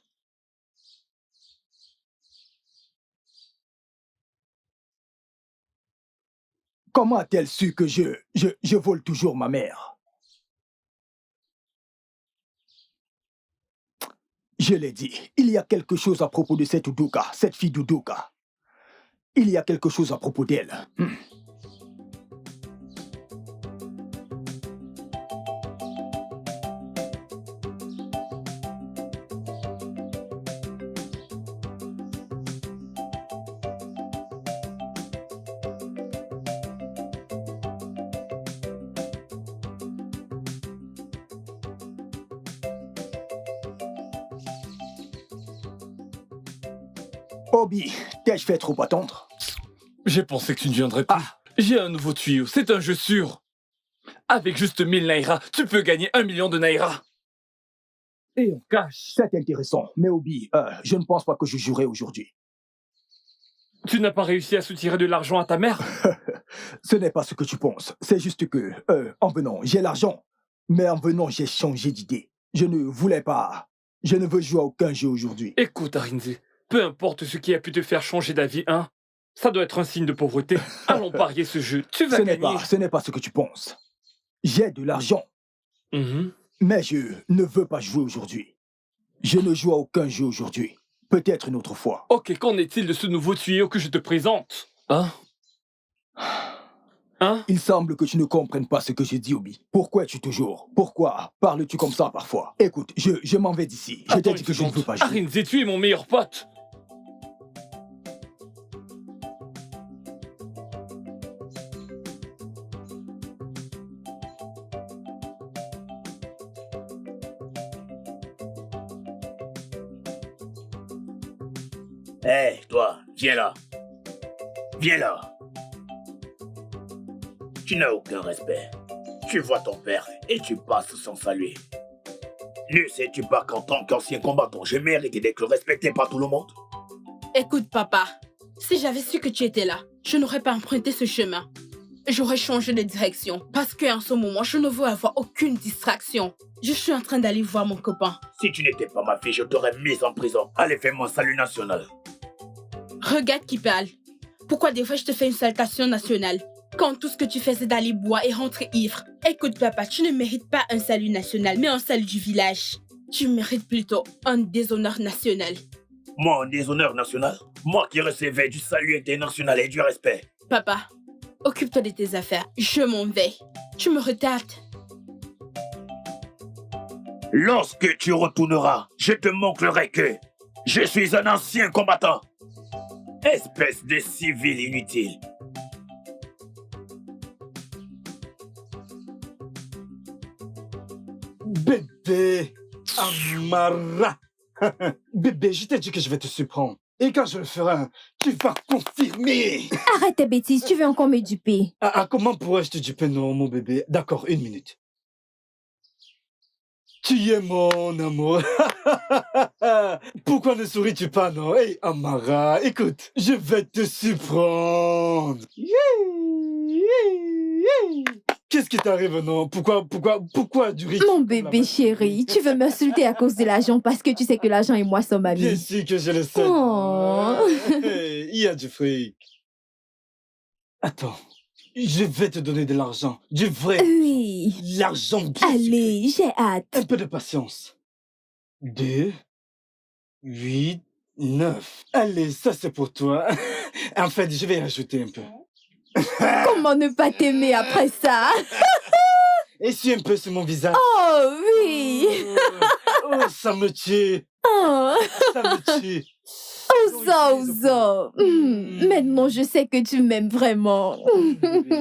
Comment a-t-elle su que je vole toujours ma mère? Je l'ai dit, il y a quelque chose à propos de cette Udoka, cette fille d'Udoka. Il y a quelque chose à propos d'elle. Obi, t'ai-je fait trop attendre? J'ai pensé que tu ne viendrais plus. J'ai un nouveau tuyau, c'est un jeu sûr. Avec juste 1000 naira, tu peux gagner 1 million de naira. Et on cache. C'est intéressant, mais Obi, je ne pense pas que je jouerai aujourd'hui. Tu n'as pas réussi à soutirer de l'argent à ta mère? Ce n'est pas ce que tu penses. C'est juste que, en venant, j'ai l'argent. Mais en venant, j'ai changé d'idée. Je ne voulais pas. Je ne veux jouer à aucun jeu aujourd'hui. Écoute, Arinze, peu importe ce qui a pu te faire changer d'avis, ça doit être un signe de pauvreté. Allons parier ce jeu. Tu vas gagner. Ce n'est pas ce que tu penses. J'ai de l'argent. Mais je ne veux pas jouer aujourd'hui. Je ne joue à aucun jeu aujourd'hui. Peut-être une autre fois. Ok, qu'en est-il de ce nouveau tuyau que je te présente? Il semble que tu ne comprennes pas ce que je dis, Obi. Pourquoi Pourquoi parles-tu comme ça parfois? Écoute, je m'en vais d'ici. Je t'ai dit que je ne veux pas jouer. Arinze, tu es mon meilleur pote. Hé, toi, viens là. Viens là. Tu n'as aucun respect. Tu vois ton père et tu passes sans saluer. Ne sais-tu pas qu'en tant qu'ancien combattant, je mérite d'être respecté par tout le monde? Écoute, papa, si j'avais su que tu étais là, je n'aurais pas emprunté ce chemin. J'aurais changé de direction parce qu'en ce moment, je ne veux avoir aucune distraction. Je suis en train d'aller voir mon copain. Si tu n'étais pas ma fille, je t'aurais mise en prison. Allez, fais-moi un salut national. Regarde qui parle. Pourquoi des fois je te fais une salutation nationale quand tout ce que tu fais c'est d'aller boire et rentrer ivre? Écoute papa, tu ne mérites pas un salut national, mais un salut du village. Tu mérites plutôt un déshonneur national. Moi, un déshonneur national? Moi qui recevais du salut international et du respect. Papa, occupe-toi de tes affaires. Je m'en vais. Tu me retardes. Lorsque tu retourneras, je te montrerai que je suis un ancien combattant. Espèce de civil inutile. Bébé, Amara. Bébé, je t'ai dit que je vais te surprendre. Et quand je le ferai, tu vas confirmer. Arrête tes bêtises, tu veux encore me duper. Comment pourrais-je te duper, non, mon bébé? D'accord, 1 minute. Tu es mon amour. Pourquoi ne souris-tu pas, non? Hey, Amara, écoute, je vais te surprendre. Qu'est-ce qui t'arrive, non? Pourquoi du rythme? Mon bébé chéri, tu veux m'insulter à cause de l'argent parce que tu sais que l'argent et moi sommes amis. Bien sûr que je le sais. Oh. Hey, il y a du fric. Attends, je vais te donner de l'argent. Du vrai. Oui. L'argent bien Allez, j'ai hâte. Un peu de patience. 2, 8, 9. Allez, ça c'est pour toi. En fait, je vais rajouter un peu. Comment ne pas t'aimer après ça? Essuie un peu sur mon visage. Oh oui. Oh, ça me tue. Oh. Ça me tue. Ozo. Maintenant, je sais que tu m'aimes vraiment.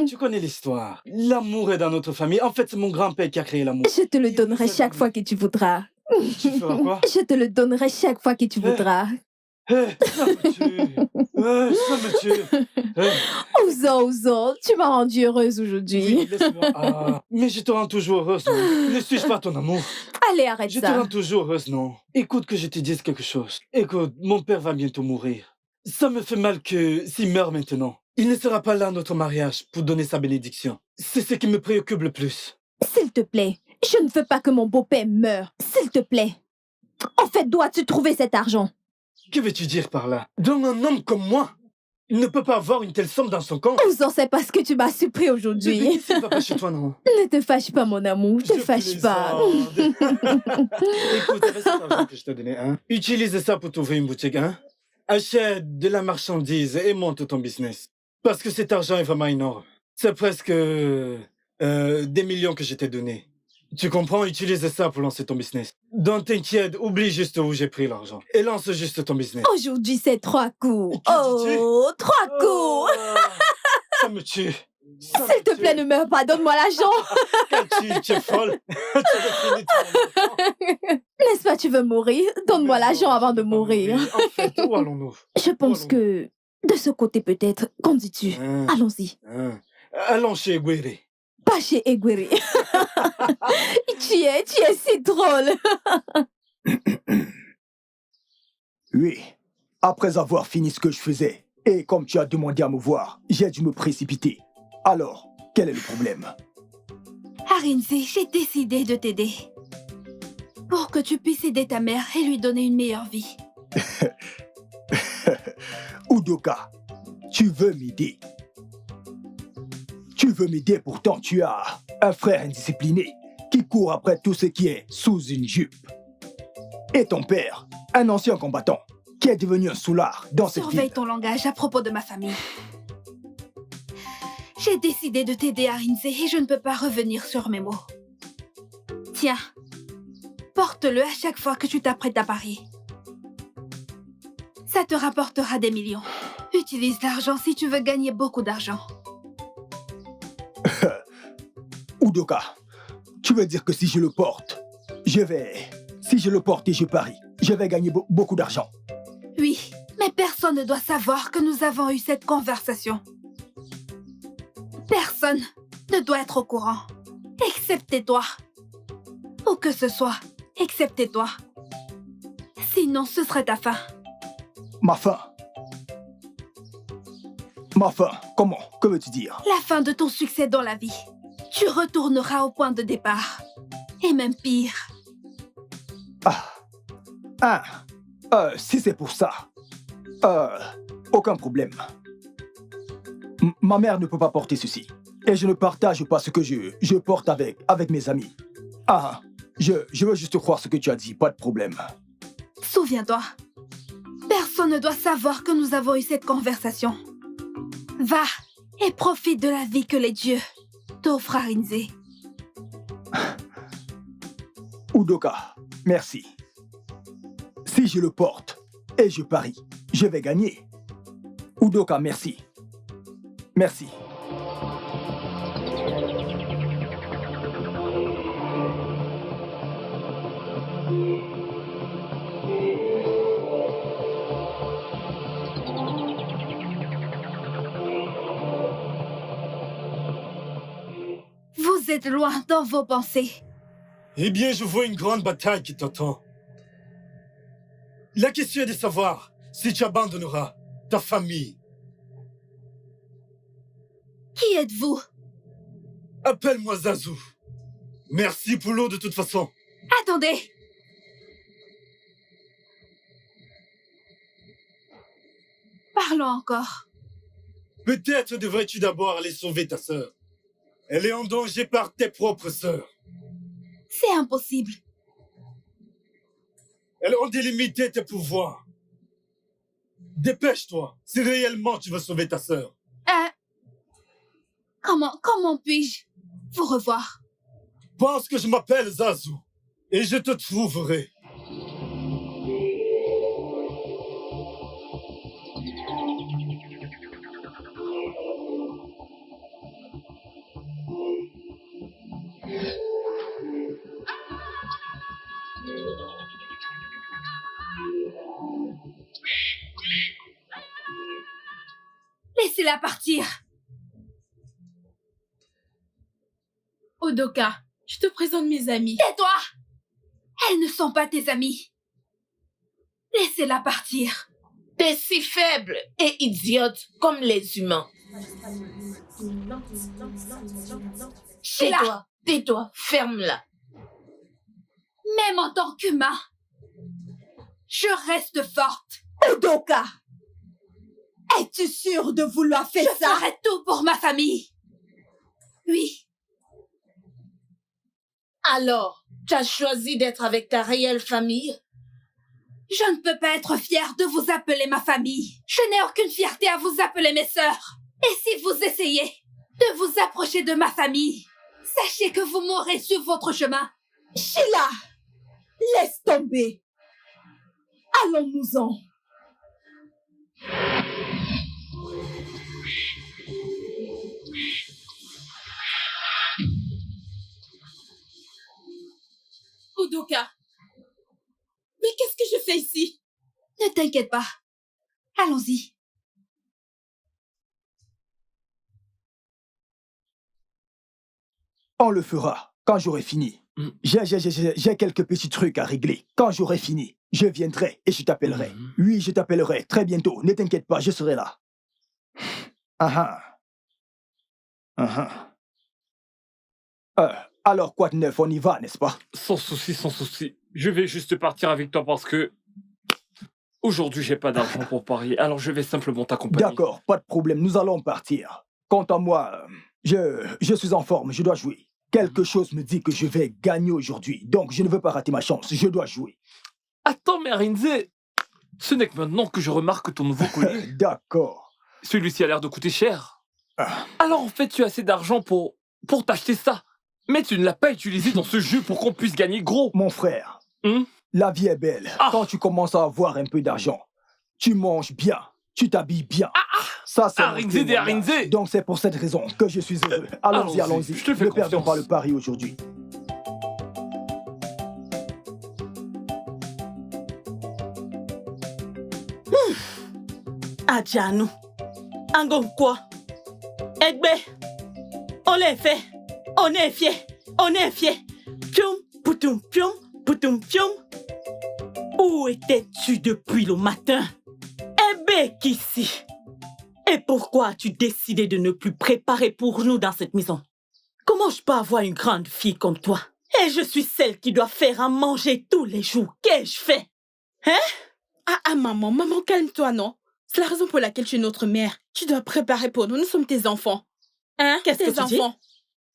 Tu connais l'histoire. L'amour est dans notre famille. En fait, c'est mon grand-père qui a créé l'amour. Je te le donnerai chaque fois que tu voudras. Tu feras quoi? Je te le donnerai chaque fois que tu voudras. Ça me tue. Ça me tue. Ozo, tu m'as rendue heureuse aujourd'hui. Oui, laisse-moi. Mais je te rends toujours heureuse, non? Ne suis-je pas ton amour? Allez, arrête Je ça. te rends toujours heureuse, non? Écoute que je te dise quelque chose. Écoute, mon père va bientôt mourir. Ça me fait mal que s'il meurt maintenant, il ne sera pas là à notre mariage pour donner sa bénédiction. C'est ce qui me préoccupe le plus. S'il te plaît, je ne veux pas que mon beau-père meure. S'il te plaît. En fait, dois-tu trouver cet argent? Que veux-tu dire par là? Donc un homme comme moi, il ne peut pas avoir une telle somme dans son compte. Ozo, c'est parce que tu m'as surpris aujourd'hui. Bébé, qu'est-ce qui va pas chez toi, non? Ne te fâche pas, mon amour. Ne te fâche pas. Écoute, avec cet argent que je t'ai donné, hein, utilise ça pour t'ouvrir une boutique, hein. Achète de la marchandise et monte ton business. Parce que cet argent est vraiment énorme. C'est presque des millions que je t'ai donné. Tu comprends? Utilise ça pour lancer ton business. Donc t'inquiète, oublie juste où j'ai pris l'argent. Et lance juste ton business. Aujourd'hui, c'est 3 coups. Oh, 3 coups. Ça me tue. S'il te plaît, ne meurs pas. Donne-moi l'argent. Tu es folle. N'est-ce pas, tu veux mourir? Donne-moi l'argent avant de mourir. En fait, où allons-nous? Je pense que de ce côté peut-être. Qu'en dis-tu? Allons-y. Allons chez Guéré. Pas chez Eguiri. tu es si drôle. Oui, après avoir fini ce que je faisais, et comme tu as demandé à me voir, j'ai dû me précipiter. Alors, quel est le problème? Arinze, j'ai décidé de t'aider. Pour que tu puisses aider ta mère et lui donner une meilleure vie. Udoka, tu veux m'aider? Tu veux m'aider, pourtant tu as un frère indiscipliné qui court après tout ce qui est sous une jupe. Et ton père, un ancien combattant, qui est devenu un soulard dans cette ville. Surveille ton langage à propos de ma famille. J'ai décidé de t'aider, Arinze, et je ne peux pas revenir sur mes mots. Tiens, porte-le à chaque fois que tu t'apprêtes à parier. Ça te rapportera des millions. Utilise l'argent si tu veux gagner beaucoup d'argent. Udoka, tu veux dire que si je le porte, si je le porte et je parie, je vais gagner beaucoup d'argent? Oui, mais personne ne doit savoir que nous avons eu cette conversation. Personne ne doit être au courant, excepté toi. Ou que ce soit, excepté toi. Sinon, ce serait ta fin. Ma fin? Ma fin? Comment? Que veux-tu dire? La fin de ton succès dans la vie. Tu retourneras au point de départ. Et même pire. Si c'est pour ça, aucun problème. Ma mère ne peut pas porter ceci. Et je ne partage pas ce que je porte avec mes amis. Je veux juste croire ce que tu as dit, pas de problème. Souviens-toi, Personne ne doit savoir que nous avons eu cette conversation. Va et profite de la vie que les dieux t'offrent, Arinze. Udoka, merci. Si je le porte et je parie, je vais gagner. Udoka, merci. Merci. Vous êtes loin dans vos pensées. Eh bien, je vois une grande bataille qui t'attend. La question est de savoir si tu abandonneras ta famille. Qui êtes-vous? Appelle-moi Zazu. Merci pour l'eau de toute façon. Attendez. Parlons encore. Peut-être devrais-tu d'abord aller sauver ta sœur. Elle est en danger par tes propres sœurs. C'est impossible. Elles ont délimité tes pouvoirs. Dépêche-toi, si réellement tu veux sauver ta sœur. Comment puis-je vous revoir? Pense que je m'appelle Zazu et je te trouverai. Laissez-la partir. Udoka, je te présente mes amis. Tais-toi! Elles ne sont pas tes amies. Laissez-la partir. T'es si faible et idiote comme les humains. Sheila! Tais-toi, ferme-la. Même en tant qu'humain, je reste forte. Udoka! Es-tu sûre de vouloir faire Je ça? ferai tout pour ma famille. Oui. Alors, tu as choisi d'être avec ta réelle famille? Je ne peux pas être fière de vous appeler ma famille. Je n'ai aucune fierté à vous appeler mes sœurs. Et si vous essayez de vous approcher de ma famille, sachez que vous mourrez sur votre chemin. Sheila! Laisse tomber. Allons-nous-en. Udoka, mais qu'est-ce que je fais ici? Ne t'inquiète pas. Allons-y. On le fera quand j'aurai fini. J'ai quelques petits trucs à régler. Quand j'aurai fini, je viendrai et je t'appellerai. Oui, je t'appellerai très bientôt. Ne t'inquiète pas, je serai là. Alors, quoi de neuf, on y va, n'est-ce pas? Sans souci, sans souci. Je vais juste partir avec toi parce que aujourd'hui, j'ai pas d'argent pour parier, alors je vais simplement t'accompagner. D'accord, pas de problème, nous allons partir. Quant à moi, je suis en forme, je dois jouer. Quelque chose me dit que je vais gagner aujourd'hui, donc je ne veux pas rater ma chance, je dois jouer. Attends, mais Arinze, ce n'est que maintenant que je remarque ton nouveau collier. D'accord. Celui-ci a l'air de coûter cher. Alors en fait, tu as assez d'argent pour t'acheter ça. Mais tu ne l'as pas utilisé dans ce jeu pour qu'on puisse gagner gros. Mon frère, la vie est belle. Quand tu commences à avoir un peu d'argent, tu manges bien, tu t'habilles bien. Ça, c'est Arinze des Arinze. Donc c'est pour cette raison que je suis heureux. Allons-y, allons-y. Je te fais Ne perdons confiance. pas le pari aujourd'hui. Adjano. Angon quoi? Egbe. On les fait. On est fiers. On est fiers. Pium, poutoum, pium, poutoum, pium. Où étais-tu depuis le matin? Egbe, qu'ici. Et pourquoi as-tu décidé de ne plus préparer pour nous dans cette maison? Comment je peux avoir une grande fille comme toi? Et je suis celle qui doit faire à manger tous les jours. Qu'ai-je fait? Hein? Maman, calme-toi, non? C'est la raison pour laquelle tu es notre mère. Tu dois préparer pour nous, nous sommes tes enfants. Hein? Qu'est-ce que tu dis?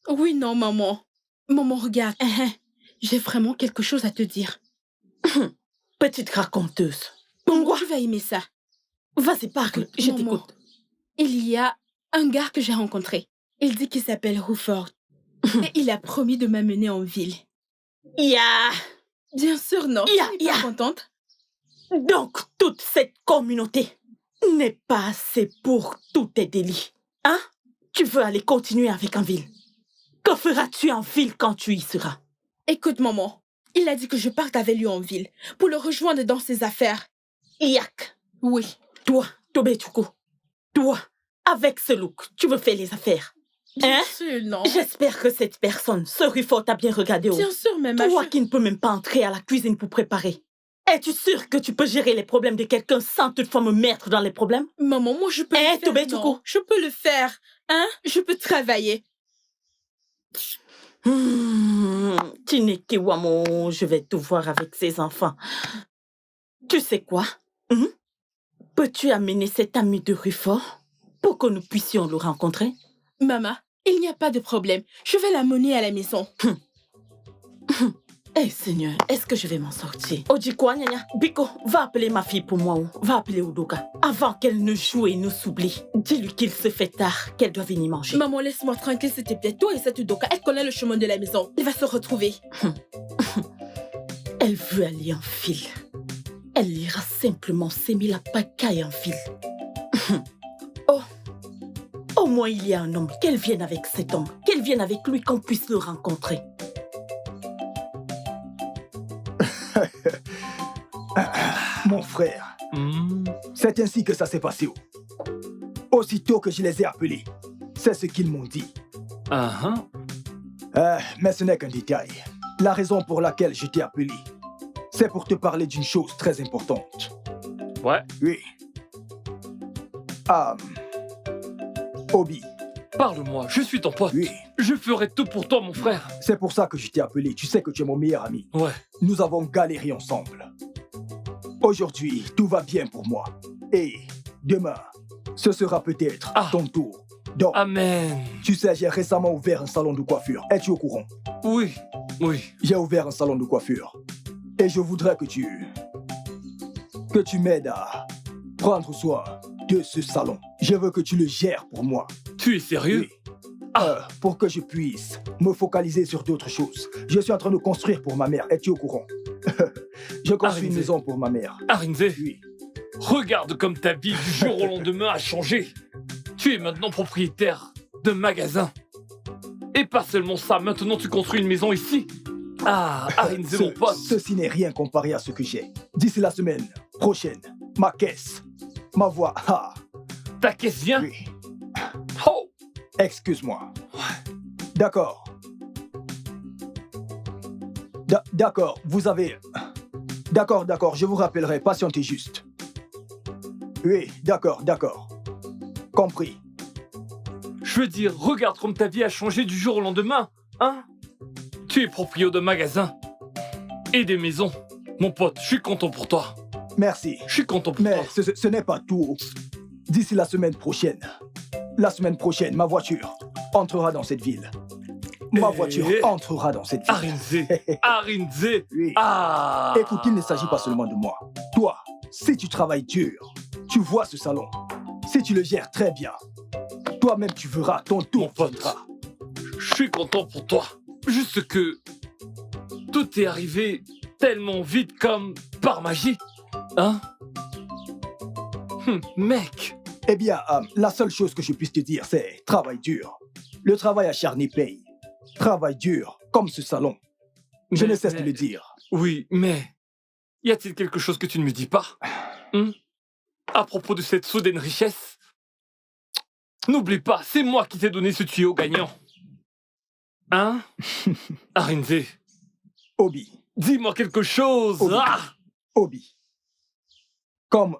Oui, non, maman. Maman, regarde. J'ai vraiment quelque chose à te dire. Petite raconteuse. Maman, tu vas aimer ça. Vas-y, parle, je Maman, t'écoute. il y a un gars que j'ai rencontré. Il dit qu'il s'appelle Ruford. Et il a promis de m'amener en ville. Bien sûr, non. Tu n'es pas contente? Donc, toute cette communauté n'est pas assez pour tous tes délits. Hein? Tu veux aller continuer avec en ville. Que feras-tu en ville quand tu y seras? Écoute, maman. Il a dit que je parte avec lui en ville pour le rejoindre dans ses affaires. Yak. Oui. Toi, Tobé Tuku. Toi, avec ce look, tu veux faire les affaires. Bien sûr, non. J'espère que cette personne, ce Ruford, t'a bien regardé. Bien sûr, mais Toi qui ne peux même pas entrer à la cuisine pour préparer. Es-tu sûre que tu peux gérer les problèmes de quelqu'un sans toutefois me mettre dans les problèmes? Maman, moi je peux le faire. Tobé Non, Tuku. je peux le faire. Hein? Je peux travailler. Tineke Wamo, je vais te voir avec ses enfants. Tu sais quoi? Peux-tu amener cet ami de Ruford pour que nous puissions le rencontrer? Maman, il n'y a pas de problème. Je vais l'amener à la maison. Eh Seigneur, est-ce que je vais m'en sortir? Ojikwa, Nyanya, Biko, va appeler ma fille pour moi. Va appeler Udoka. Avant qu'elle ne joue et nous s'oublie. Dis-lui qu'il se fait tard, qu'elle doit venir manger. Maman, laisse-moi tranquille, s'il te plaît. Toi et cette Udoka, elle connaît le chemin de la maison. Elle va se retrouver. Elle veut aller en ville. Elle ira simplement s'aimer la pagaille en ville. Oh, au moins il y a un homme. Qu'elle vienne avec cet homme. Qu'elle vienne avec lui, qu'on puisse le rencontrer. Mon frère, c'est ainsi que ça s'est passé. Aussitôt que je les ai appelés, c'est ce qu'ils m'ont dit. Mais ce n'est qu'un détail. La raison pour laquelle je t'ai appelé, c'est pour te parler d'une chose très importante. Ouais. Oui. Obi. Parle-moi, je suis ton pote. Oui. Je ferai tout pour toi, mon frère. C'est pour ça que je t'ai appelé. Tu sais que tu es mon meilleur ami. Ouais. Nous avons galéré ensemble. Aujourd'hui, tout va bien pour moi. Et demain, ce sera peut-être ton tour. Donc, Amen. Tu sais, j'ai récemment ouvert un salon de coiffure. Es-tu au courant? Oui, oui. J'ai ouvert un salon de coiffure. Et je voudrais que tu m'aides à prendre soin de ce salon. Je veux que tu le gères pour moi. Tu es sérieux? Oui. Pour que je puisse me focaliser sur d'autres choses. Je suis en train de construire pour ma mère. Es-tu au courant? Je construis une maison pour ma mère. Arinze, oui. Regarde comme ta vie du jour au lendemain a changé. Tu es maintenant propriétaire d'un magasin. Et pas seulement ça, maintenant tu construis une maison ici. Arinze, mon pote. Ceci n'est rien comparé à ce que j'ai. D'ici la semaine prochaine, ma caisse, ma voix. Ta caisse vient? Oui. Oh. Excuse-moi. Ouais. D'accord. D'accord, vous avez... D'accord, je vous rappellerai, patientez juste. Oui, d'accord. Compris. Je veux dire, regarde comme ta vie a changé du jour au lendemain, hein? Tu es propriétaire de magasins et des maisons. Mon pote, je suis content pour toi. Merci. Je suis content pour toi. Mais ce n'est pas tout. D'ici la semaine prochaine, ma voiture entrera dans cette ville. Ma voiture entrera dans cette ville. Arinze. Oui. Écoute, il ne s'agit pas seulement de moi. Toi, si tu travailles dur, tu vois ce salon. Si tu le gères très bien, toi-même tu verras ton tour. Mon pote, je suis content pour toi. Juste que tout est arrivé tellement vite comme par magie. Hein? Mec. Eh bien, la seule chose que je puisse te dire, c'est travail dur. Le travail acharné paye. Travail dur, comme ce salon. Je ne cesse de le dire. Oui, mais y a-t-il quelque chose que tu ne me dis pas? À propos de cette soudaine richesse? N'oublie pas, c'est moi qui t'ai donné ce tuyau gagnant. Hein? Arinze. Obi. Dis-moi quelque chose. Obi. Obi. Comme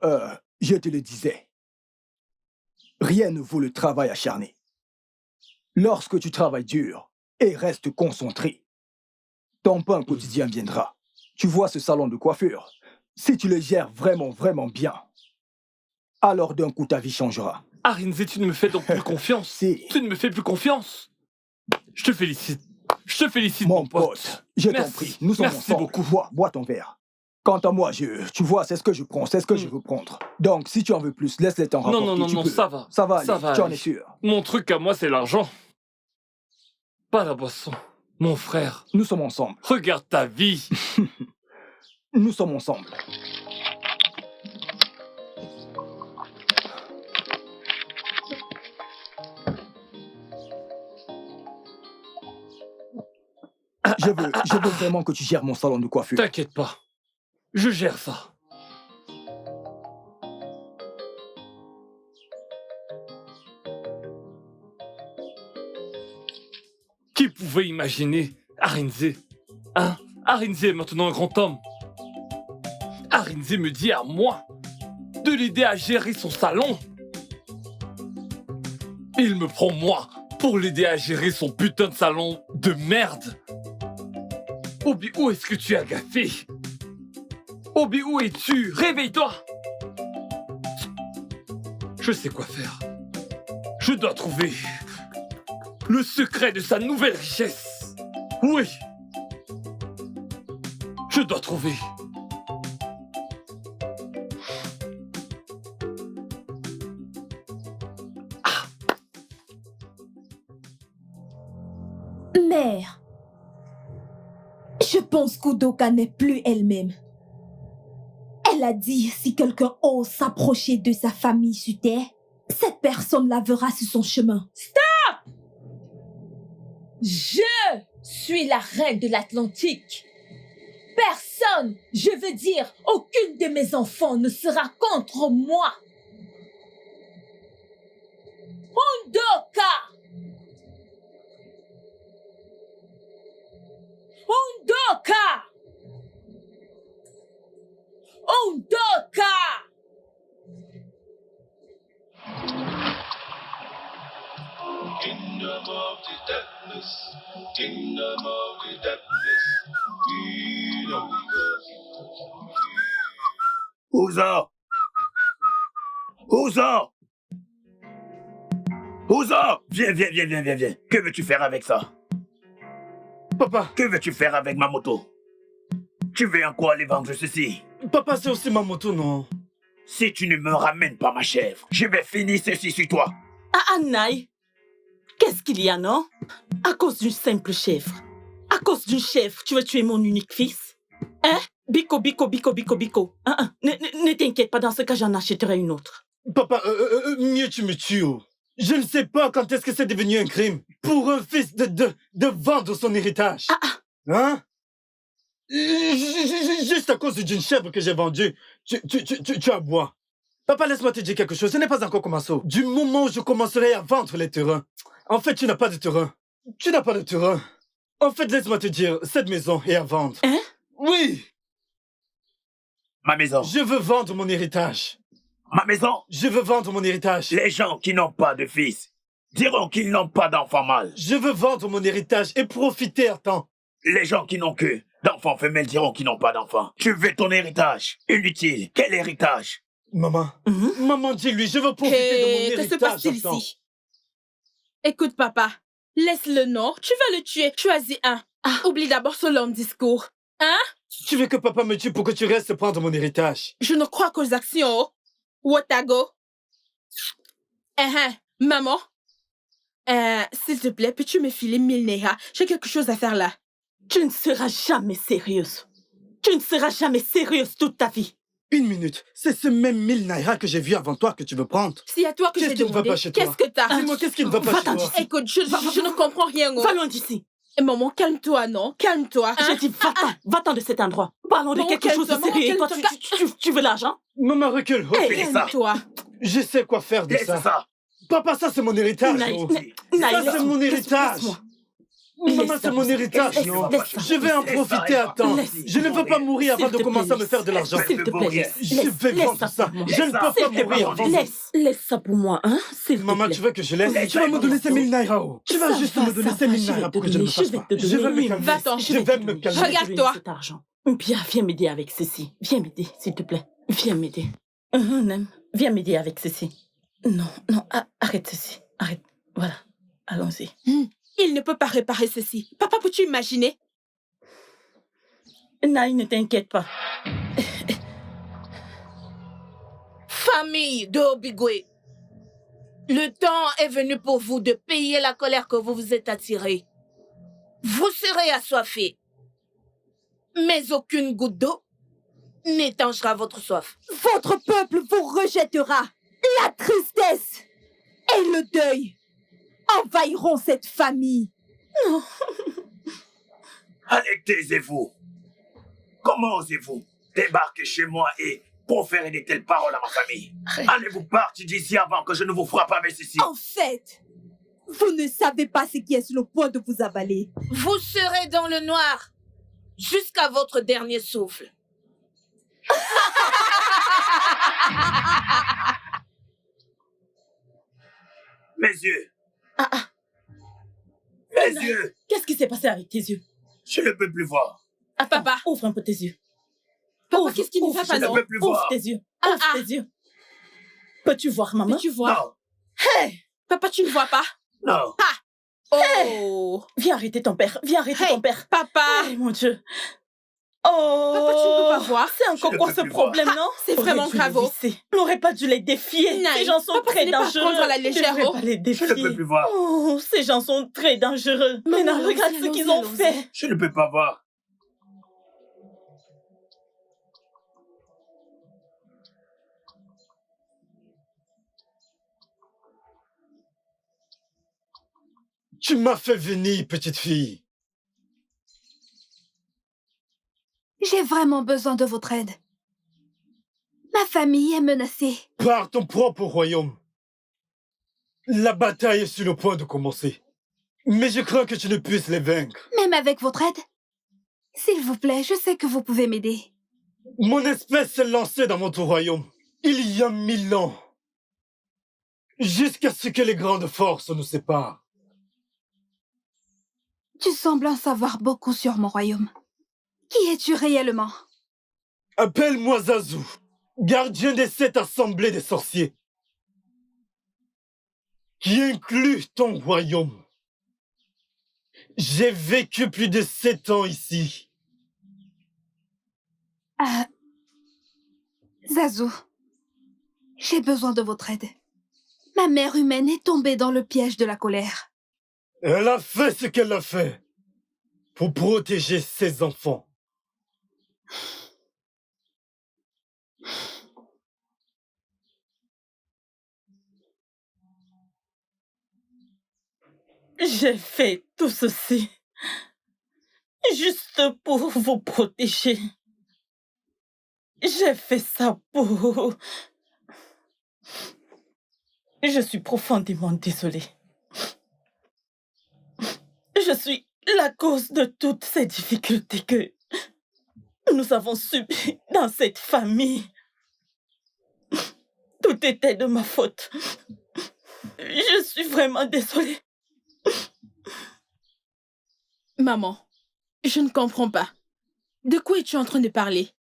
je te le disais, rien ne vaut le travail acharné. Lorsque tu travailles dur et restes concentré, ton pain quotidien viendra. Tu vois ce salon de coiffure, si tu le gères vraiment bien, alors d'un coup ta vie changera. Arinze, tu ne me fais donc plus confiance. Si. Tu ne me fais plus confiance. Je te félicite. Je te félicite, mon pote. Je t'en prie, nous sommes ensemble. Merci beaucoup. Bois ton verre. Quant à moi, tu vois, c'est ce que je prends, c'est ce que je veux prendre. Donc, si tu en veux plus, laisse-les t'en rapporter. Non, ça va. Ça va aller, tu en aller. es sûr. Mon truc à moi, c'est l'argent. Pas la boisson. Mon frère. Nous sommes ensemble. Regarde ta vie. Nous sommes ensemble. Je veux vraiment que tu gères mon salon de coiffure. T'inquiète pas. Je gère ça. Qui pouvait imaginer Arinze? Hein? Arinze est maintenant un grand homme. Arinze me dit à moi de l'aider à gérer son salon. Il me prend moi pour l'aider à gérer son putain de salon de merde. Obi, où est-ce que tu as gaffé? Obi, où es-tu? Réveille-toi! Je sais quoi faire. Je dois trouver le secret de sa nouvelle richesse. Oui. Je dois trouver. Mère, je pense qu'Udoka n'est plus elle-même. Elle a dit si quelqu'un ose s'approcher de sa famille sur Terre, cette personne la verra sur son chemin. Stop! Je suis la reine de l'Atlantique. Personne, je veux dire, aucune de mes enfants ne sera contre moi. Udoka! Udoka! Udoka! Kingdom of the darkness, kingdom of the darkness, kingdom of the Ouza! Ouza! Ouza! Viens. Que veux-tu faire avec ça? Papa! Que veux-tu faire avec ma moto? Tu veux en quoi aller vendre ceci? Papa, c'est aussi ma moto, non? Si tu ne me ramènes pas ma chèvre, je vais finir ceci sur toi. Ah, Naï, qu'est-ce qu'il y a, non? À cause d'une simple chèvre. À cause d'une chèvre, tu veux tuer mon unique fils? Hein? Biko. Ne t'inquiète pas, dans ce cas, j'en achèterai une autre. Papa, mieux tu me tues. Oh. Je ne sais pas quand est-ce que c'est devenu un crime pour un fils de vendre son héritage. Hein? Juste à cause d'une chèvre que j'ai vendue, tu aboies. Papa, laisse-moi te dire quelque chose, ce n'est pas encore commencé. Du moment où je commencerai à vendre les terrains, en fait, tu n'as pas de terrain. Tu n'as pas de terrain. En fait, laisse-moi te dire, cette maison est à vendre. Hein? Oui. Ma maison. Je veux vendre mon héritage. Ma maison. Je veux vendre mon héritage. Les gens qui n'ont pas de fils diront qu'ils n'ont pas d'enfants mâles. Je veux vendre mon héritage et profiter à temps. Les gens qui n'ont que d'enfants femelles diront qu'ils n'ont pas d'enfants. Tu veux ton héritage. Inutile. Quel héritage? Maman. Maman, dis-lui, je veux profiter de mon héritage. Que se passe-t-il ici? Écoute, papa. Laisse-le, non? Tu vas le tuer. Choisis un. Oublie d'abord ce long discours. Hein? Tu veux que papa me tue pour que tu restes prendre mon héritage? Je ne crois qu'aux actions. Wotago. Maman. S'il te plaît, peux-tu me filer 1000 Neha? J'ai quelque chose à faire là. Tu ne seras jamais sérieuse. Tu ne seras jamais sérieuse toute ta vie. Une minute. C'est ce même 1000 Naira que j'ai vu avant toi que tu veux prendre. C'est à toi que j'ai demandé. Qu'est-ce que t'as? Dis-moi, qu'est-ce qui ne va pas chez toi? Écoute, je ne comprends rien. Va loin d'ici. Maman, calme-toi, non? Calme-toi. Je dis, va-t'en de cet endroit. Parlons de quelque chose de sérieux. Toi, tu veux l'argent? Maman, recule. Calme-toi. Je sais quoi faire de ça. Ça. Papa, ça c'est mon héritage. Ça c'est mon héritage. Maman, c'est mon héritage, non? Je vais en profiter à temps. Je ne veux pas mourir avant de commencer à me faire de l'argent. S'il te plaît, je vais vendre ça. Je ne peux pas mourir avant. Laisse ça pour moi, hein? Maman, tu veux que je laisse? Tu vas me donner 5000 Naira. Tu vas juste me donner 5000 Naira pour que je ne me fasse pas. Je vais me calmer. Va-t'en. Je vais me calmer. Regarde-toi. Bien, viens m'aider avec ceci. Viens m'aider, s'il te plaît. Viens m'aider. Viens m'aider avec ceci. Non, arrête ceci. Arrête. Voilà. Allons-y. Il ne peut pas réparer ceci. Papa, peux-tu imaginer? Naï, ne t'inquiète pas. Famille de Obigwe, le temps est venu pour vous de payer la colère que vous vous êtes attirée. Vous serez assoiffés, mais aucune goutte d'eau n'étanchera votre soif. Votre peuple vous rejettera. La tristesse et le deuil envahiront cette famille. Non. Allez, taisez-vous. Comment osez-vous débarquer chez moi et proférer de telles paroles à ma famille? Allez-vous partir d'ici avant que je ne vous frappe avec ceci. En fait, vous ne savez pas ce qui est sur le point de vous avaler. Vous serez dans le noir jusqu'à votre dernier souffle. Mes yeux. Mes yeux. Qu'est-ce qui s'est passé avec tes yeux? Je ne peux plus voir. Attends, papa, ouvre un peu tes yeux. Papa, qu'est-ce qui ne va pas, non? Je ne peux plus Ouvre voir. tes yeux. Ouvre tes yeux. Peux-tu voir, maman? Peux-tu voir? Non. Hey! Papa, tu ne vois pas? Non. Oh! Viens arrêter ton père. Viens arrêter ton père. Papa! Oh, mon Dieu. Oh! Papa, tu ne peux pas voir. C'est encore quoi ce problème, non? C'est vraiment grave. On n'aurait pas dû les défier. Ces gens sont très dangereux. Prendre à la légère. On pas les défier. Je ne peux plus voir. Oh, ces gens sont très dangereux. Maintenant, regarde ce qu'ils ont fait. Je ne peux pas voir. Tu m'as fait venir, petite fille. J'ai vraiment besoin de votre aide. Ma famille est menacée. Par ton propre royaume. La bataille est sur le point de commencer. Mais je crains que tu ne puisses les vaincre. Même avec votre aide? S'il vous plaît, je sais que vous pouvez m'aider. Mon espèce s'est lancée dans votre royaume il y a 1000 ans. Jusqu'à ce que les grandes forces nous séparent. Tu sembles en savoir beaucoup sur mon royaume. Qui es-tu réellement? Appelle-moi Zazu, gardien des 7 assemblées des sorciers, qui inclut ton royaume. J'ai vécu plus de 7 ans ici. Zazu, j'ai besoin de votre aide. Ma mère humaine est tombée dans le piège de la colère. Elle a fait ce qu'elle a fait pour protéger ses enfants. J'ai fait tout ceci juste pour vous protéger. J'ai fait ça pour... Je suis profondément désolée. Je suis la cause de toutes ces difficultés que nous avons subies dans cette famille. Tout était de ma faute. Je suis vraiment désolée. Maman, je ne comprends pas. De quoi es-tu en train de parler?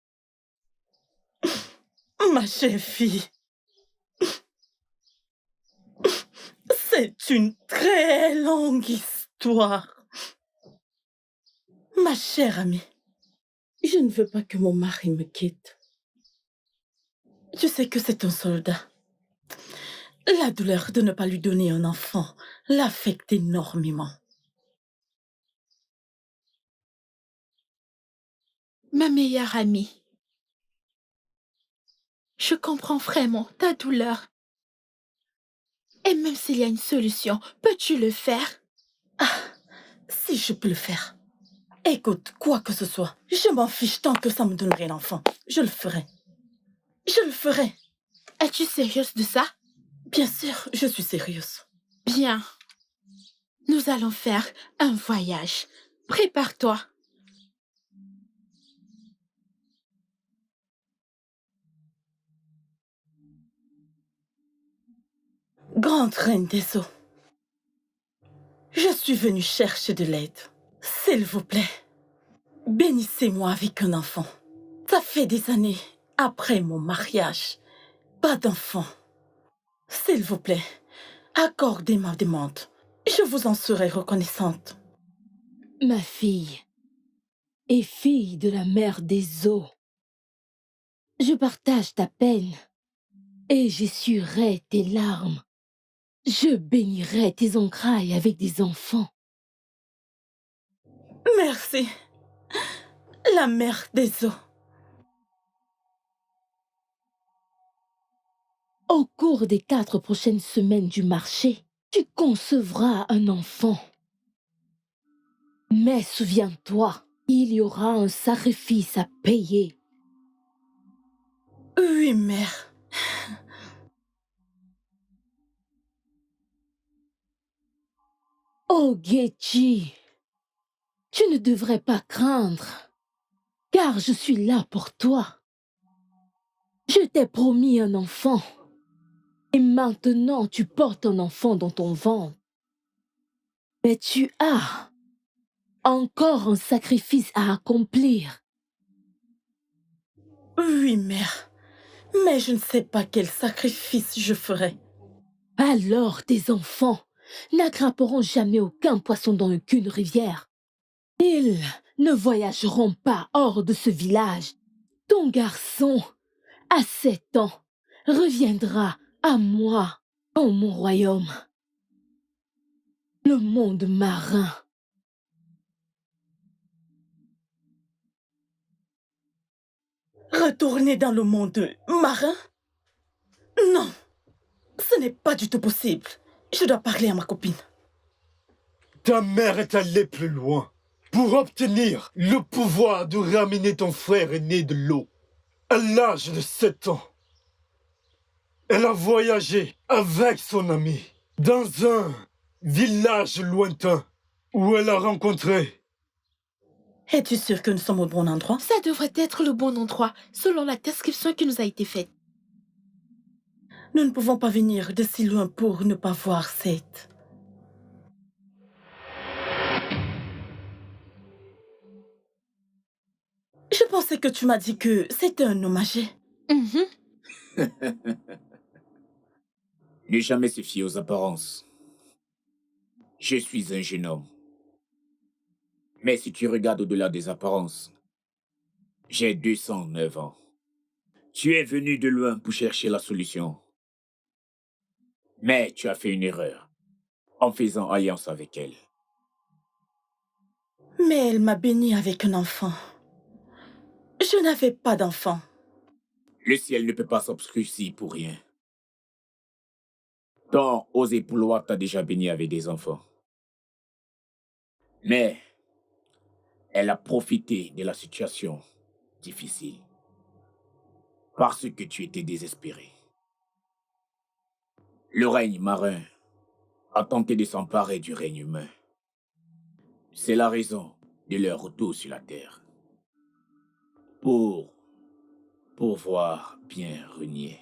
Ma chère fille, c'est une très longue histoire. Ma chère amie, je ne veux pas que mon mari me quitte. Je sais que c'est un soldat. La douleur de ne pas lui donner un enfant l'affecte énormément. Ma meilleure amie, je comprends vraiment ta douleur. Et même s'il y a une solution, peux-tu le faire? Ah, si je peux le faire. Écoute, quoi que ce soit, je m'en fiche tant que ça me donnerait l'enfant. Je le ferai. Je le ferai. Es-tu sérieuse de ça? Bien sûr, je suis sérieuse. Bien. Nous allons faire un voyage. Prépare-toi. Grande reine des eaux, je suis venue chercher de l'aide. S'il vous plaît, bénissez-moi avec un enfant. Ça fait des années, après mon mariage, pas d'enfant. S'il vous plaît, accordez ma demande. Je vous en serai reconnaissante. Ma fille et fille de la mère des eaux, je partage ta peine et j'essuierai tes larmes. Je bénirai tes entrailles avec des enfants. Merci, la mère des eaux. Au cours des 4 prochaines semaines du marché, tu concevras un enfant. Mais souviens-toi, il y aura un sacrifice à payer. Oui, mère. Oh, Gechi, tu ne devrais pas craindre, car je suis là pour toi. Je t'ai promis un enfant, et maintenant tu portes un enfant dans ton ventre. Mais tu as encore un sacrifice à accomplir. Oui, mère. Mais je ne sais pas quel sacrifice je ferai. Alors tes enfants n'attraperont jamais aucun poisson dans aucune rivière. Ils ne voyageront pas hors de ce village. Ton garçon, à 7 ans, reviendra à moi, en mon royaume. Le monde marin. Retourner dans le monde marin? Non, ce n'est pas du tout possible. Je dois parler à ma copine. Ta mère est allée plus loin pour obtenir le pouvoir de ramener ton frère aîné de l'eau. À l'âge de 7 ans, elle a voyagé avec son ami dans un village lointain où elle a rencontré... Es-tu sûr que nous sommes au bon endroit? Ça devrait être le bon endroit, selon la description qui nous a été faite. Nous ne pouvons pas venir de si loin pour ne pas voir Seth. Je pensais que tu m'as dit que c'était un homme âgé. Ne jamais se fier aux apparences. Je suis un jeune homme. Mais si tu regardes au-delà des apparences, j'ai 209 ans. Tu es venu de loin pour chercher la solution. Mais tu as fait une erreur en faisant alliance avec elle. Mais elle m'a béni avec un enfant. Je n'avais pas d'enfant. Le ciel ne peut pas s'obscurcir pour rien. Ton Osépoulois t'a déjà béni avec des enfants. Mais elle a profité de la situation difficile parce que tu étais désespéré. Le règne marin a tenté de s'emparer du règne humain. C'est la raison de leur retour sur la terre. Pour pouvoir bien régner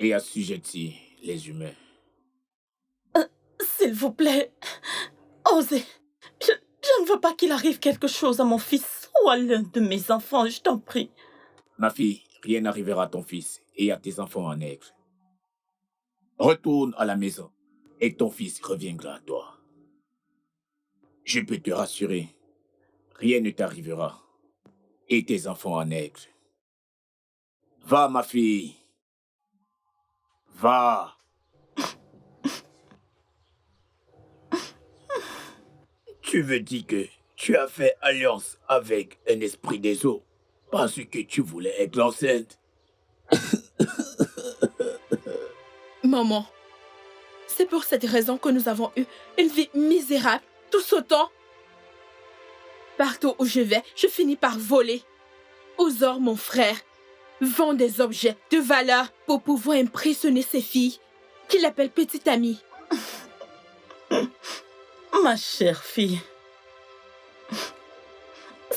et assujettir les humains. S'il vous plaît, osez. Je ne veux pas qu'il arrive quelque chose à mon fils ou à l'un de mes enfants, je t'en prie. Ma fille, rien n'arrivera à ton fils et à tes enfants en aigle. Retourne à la maison et ton fils reviendra à toi. Je peux te rassurer, rien ne t'arrivera et tes enfants en aigle. Va, ma fille. Va. Tu veux dire que tu as fait alliance avec un esprit des eaux parce que tu voulais être enceinte? Maman, c'est pour cette raison que nous avons eu une vie misérable, tous autant. Partout où je vais, je finis par voler. Ozor, mon frère, vend des objets de valeur pour pouvoir impressionner ses filles, qu'il appelle petite amie. Ma chère fille,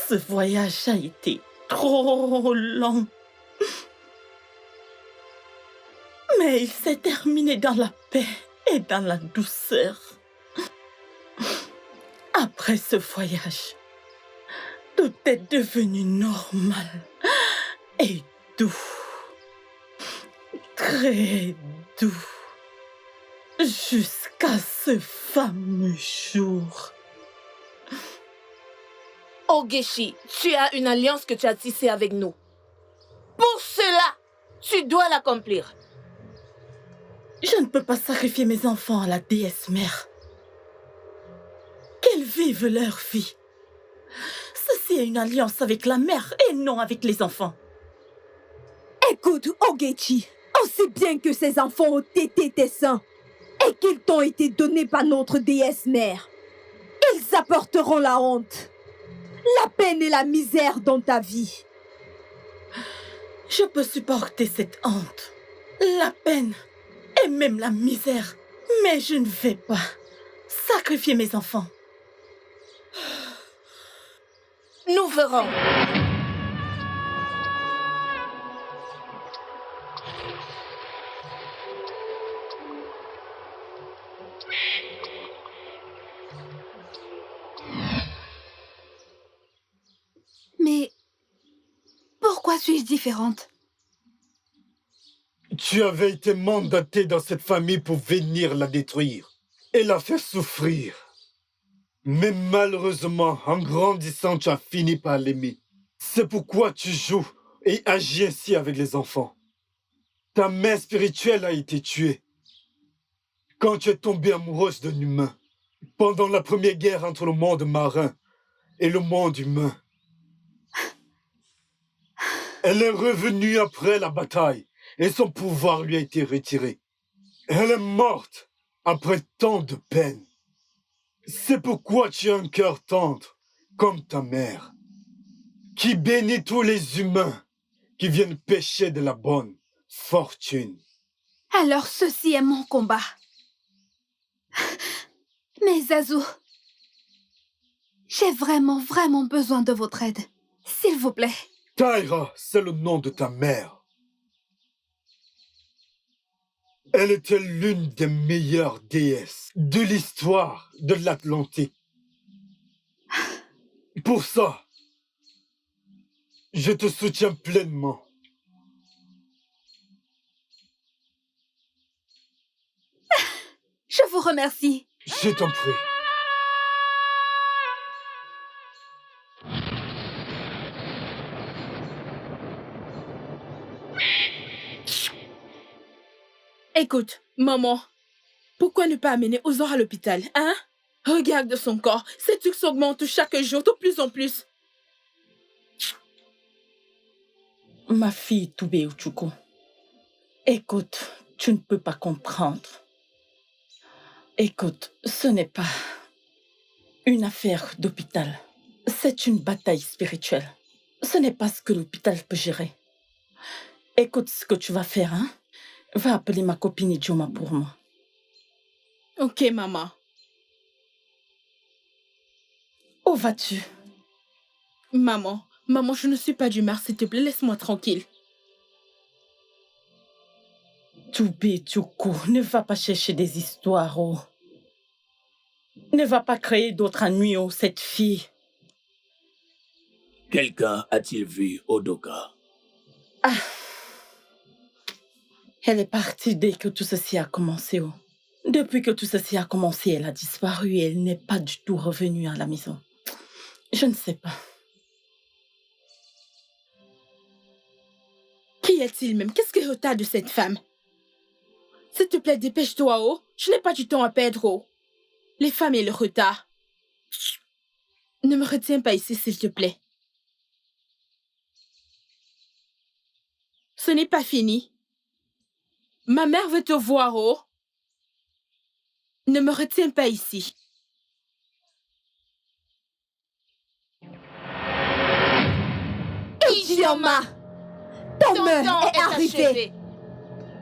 ce voyage a été trop long. Mais il s'est terminé dans la paix et dans la douceur. Après ce voyage, tout est devenu normal et doux. Très doux. Jusqu'à ce fameux jour. Oh Geshi, tu as une alliance que tu as tissée avec nous. Pour cela, Tu dois l'accomplir. Je ne peux pas sacrifier mes enfants à la déesse mère. Qu'elles vivent leur vie. Ceci est une alliance avec la mère et non avec les enfants. Écoute, Ogechi, on sait bien que ces enfants ont été tes saints et qu'ils t'ont été donnés par notre déesse mère. Ils apporteront la honte, la peine et la misère dans ta vie. Je peux supporter cette honte, la peine et même la misère, mais je ne vais pas sacrifier mes enfants. Nous verrons. Mais pourquoi suis-je différente? Tu avais été mandaté dans cette famille pour venir la détruire et la faire souffrir. Mais malheureusement, en grandissant, tu as fini par l'aimer. C'est pourquoi tu joues et agis ainsi avec les enfants. Ta mère spirituelle a été tuée quand tu es tombée amoureuse d'un humain pendant la première guerre entre le monde marin et le monde humain. Elle est revenue après la bataille et son pouvoir lui a été retiré. Elle est morte après tant de peine. C'est pourquoi tu as un cœur tendre, comme ta mère, qui bénit tous les humains qui viennent pêcher de la bonne fortune. Alors ceci est mon combat. Mais Zazu, j'ai vraiment besoin de votre aide. S'il vous plaît. Taira, c'est le nom de ta mère. Elle était l'une des meilleures déesses de l'histoire de l'Atlantique. Pour ça, je te soutiens pleinement. Je vous remercie. Je t'en prie. Écoute, maman, pourquoi ne pas amener Ozor à l'hôpital, hein? Regarde son corps, ses trucs s'augmentent chaque jour de plus en plus. Ma fille Toubé Uchuko, écoute, tu ne peux pas comprendre. Écoute, ce n'est pas une affaire d'hôpital. C'est une bataille spirituelle. Ce n'est pas ce que l'hôpital peut gérer. Écoute ce que tu vas faire, hein? Va appeler ma copine Ijoma pour moi. Ok, maman. Où vas-tu? Maman, je ne suis pas d'humeur, s'il te plaît, laisse-moi tranquille. Toubé Tuko, ne va pas chercher des histoires, oh. Ne va pas créer d'autres ennuis, oh, cette fille. Quelqu'un a-t-il vu Odoka? Ah. Elle est partie dès que tout ceci a commencé, oh. Depuis que tout ceci a commencé, elle a disparu et elle n'est pas du tout revenue à la maison. Je ne sais pas. Qui est-il même? Qu'est-ce qui retarde de cette femme? S'il te plaît, dépêche-toi, oh. Je n'ai pas du temps à perdre, oh. Les femmes et le retard. Ne me retiens pas ici, s'il te plaît. Ce n'est pas fini. Ma mère veut te voir, oh. Ne me retiens pas ici. Ijoma, ton heure est arrivée.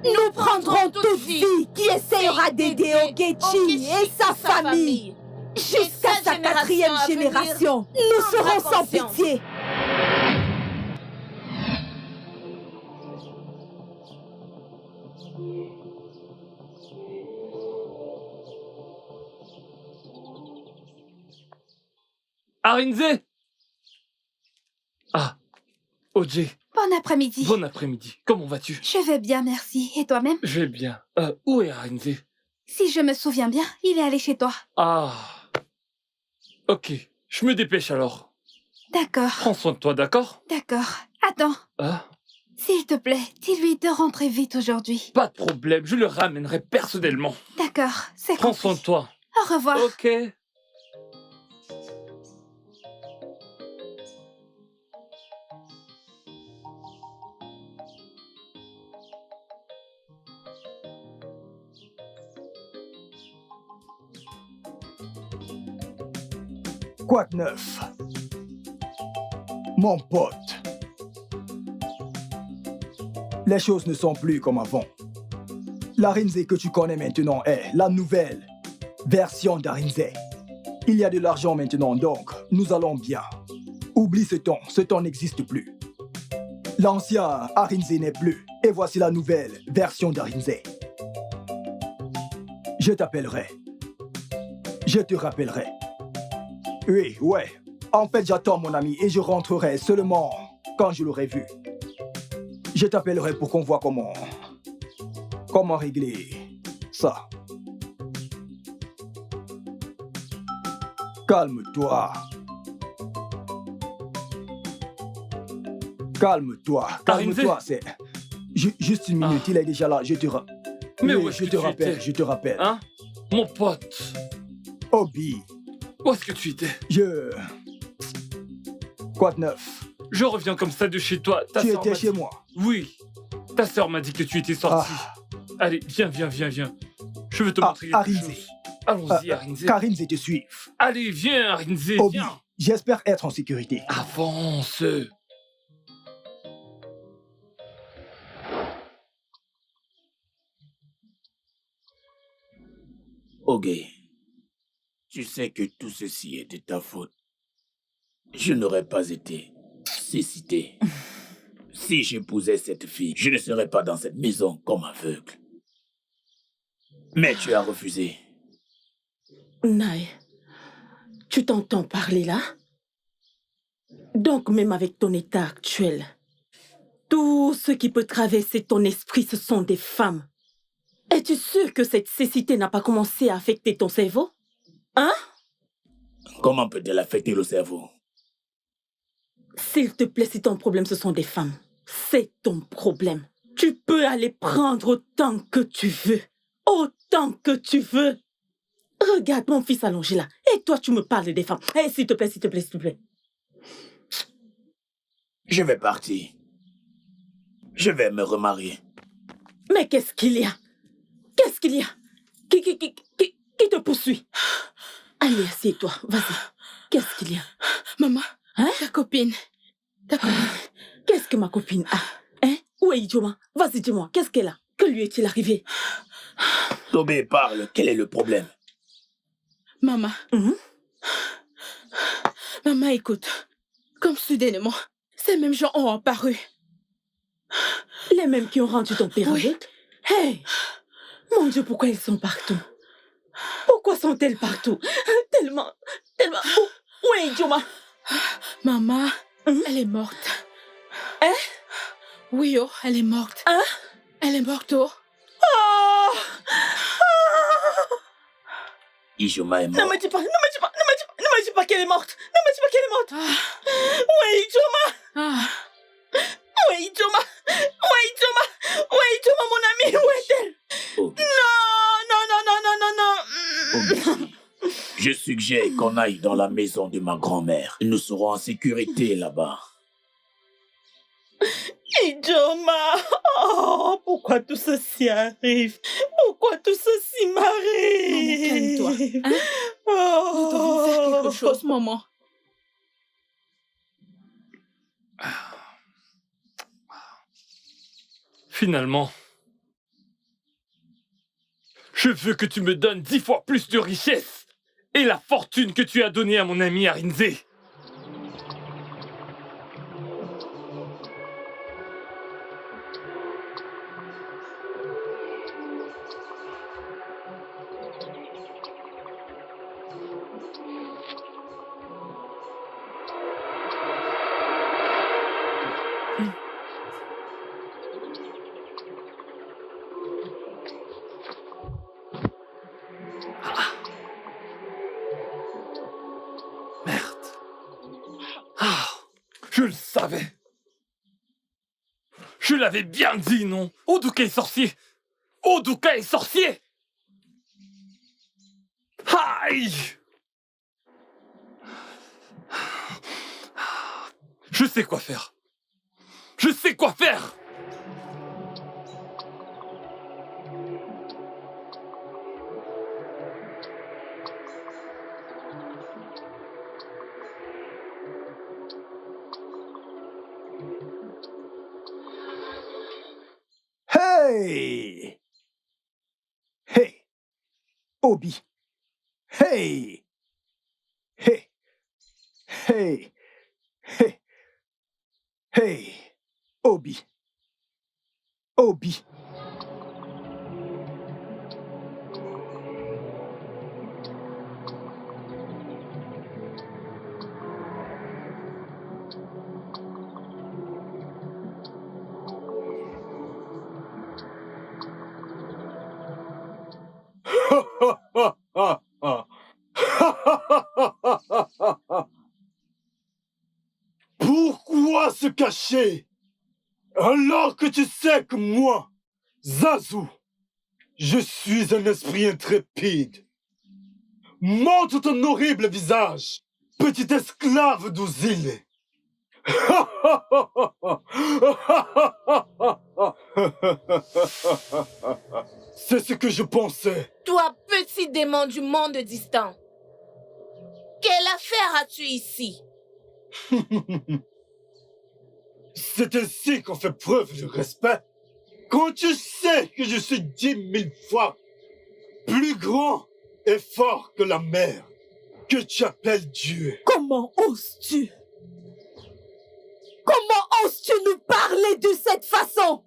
Nous prendrons toute fille qui essayera d'aider Ogechi et sa famille. Jusqu'à sa 4e génération, nous serons sans pitié. Arinze! Ah, Oje. Bon après-midi. Bon après-midi. Comment vas-tu? Je vais bien, merci. Et toi-même? Je vais bien. Où est Arinze? Si je me souviens bien, il est allé chez toi. Ah. Ok, je me dépêche alors. D'accord. Prends soin de toi, d'accord? D'accord. Attends. Ah. S'il te plaît, dis-lui de rentrer vite aujourd'hui. Pas de problème, je le ramènerai personnellement. D'accord, c'est Prends compris. soin de toi. Au revoir. Ok. Quoi de neuf? Mon pote. Les choses ne sont plus comme avant. L'Arinze que tu connais maintenant est la nouvelle version d'Arinze. Il y a de l'argent maintenant, donc nous allons bien. Oublie ce temps n'existe plus. L'ancien Arinze n'est plus, et voici la nouvelle version d'Arinze. Je t'appellerai. Je te rappellerai. Oui, ouais. En fait, j'attends mon ami et je rentrerai seulement quand je l'aurai vu. Je t'appellerai pour qu'on voit comment régler ça. Calme-toi. Calme-toi. Calme-toi, c'est... Juste une minute, il est déjà là, je te rappelle. Mais Oui, où est-ce je que te tu rappelle, étais? je te rappelle. Hein? Mon pote. Obi, Où est-ce que tu étais? Quoi de neuf? Je reviens comme ça de chez toi. Ta Tu sœur étais m'a chez dit- moi. Oui. Ta sœur m'a dit que tu étais sorti. Allez, viens. Je veux te montrer quelque Arinze. chose. Allons-y, Arinze. Qu'Arinze te suive. Allez, viens, Arinze, Obi, viens. j'espère être en sécurité. Avance. Oge, tu sais que tout ceci est de ta faute. Je n'aurais pas été cécité. Si j'épousais cette fille, je ne serais pas dans cette maison comme aveugle. Mais tu as refusé. Naï, tu t'entends parler là? Donc même avec ton état actuel, tout ce qui peut traverser ton esprit, ce sont des femmes. Es-tu sûr que cette cécité n'a pas commencé à affecter ton cerveau? Hein? Comment peut-elle affecter le cerveau? S'il te plaît, si ton problème ce sont des femmes, c'est ton problème. Tu peux aller prendre autant que tu veux. Autant que tu veux. Regarde mon fils allongé là. Et toi, tu me parles des femmes. Eh, s'il te plaît, s'il te plaît, s'il te plaît. Je vais partir. Je vais me remarier. Mais qu'est-ce qu'il y a? Qu'est-ce qu'il y a? Qui te poursuit? Allez, assieds-toi. Vas-y. Qu'est-ce qu'il y a? Maman, Hein? ta copine. Qu'est-ce que ma copine a? Hein? Où est Idioma? Vas-y, dis-moi. Qu'est-ce qu'elle a? Que lui est-il arrivé? Tobé, parle. Quel est le problème? Maman. Mhm. Maman, écoute. Comme soudainement, ces mêmes gens ont apparu. Les mêmes qui ont rendu ton père Oui. aveugle? Hey! Mon Dieu, pourquoi ils sont partout? Pourquoi sont-elles partout? Tellement... Où est Idioma? Maman, Mhm. elle est morte. Hein? Oui, oh, elle est morte. Hein? Elle est morte, oh. Oh! Ijoma est Ne mort. me dis pas, ne me dis pas qu'elle est morte. Ne me dis pas qu'elle est morte. Ah, Où est Idioma? ah. Où est Idioma? Où est Idioma? Où est Idioma, mon ami? Où est-elle? Obi, Non. Obi, je suggère qu'on aille dans la maison de ma grand-mère. Nous serons en sécurité là-bas. Idioma. Oh, pourquoi tout ceci arrive? Pourquoi tout ceci m'arrive? Maman, calme-toi. Hein? Oh. Nous devons faire quelque chose, maman. Finalement, je veux que tu me donnes 10 fois plus de richesse et la fortune que tu as donnée à mon ami Arinze. Merde. Ah, je le savais. Je l'avais bien dit, non? Oduka est sorcier! Oduka est sorcier! Aïe! Je sais quoi faire. Je sais quoi faire! Hey! Hey! Obi! Hey! Hey! Hey! Hey! Hey! Obi! Obi! Pourquoi se cacher alors que tu sais que moi, Zazu, je suis un esprit intrépide? Montre ton horrible visage, petit esclave d'Ouzile. C'est ce que je pensais. Toi, petit démon du monde distant, quelle affaire as-tu ici? C'est ainsi qu'on fait preuve de respect. Quand tu sais que je suis 10 000 fois plus grand et fort que la mer, que tu appelles Dieu. Comment oses-tu? Comment oses-tu nous parler de cette façon?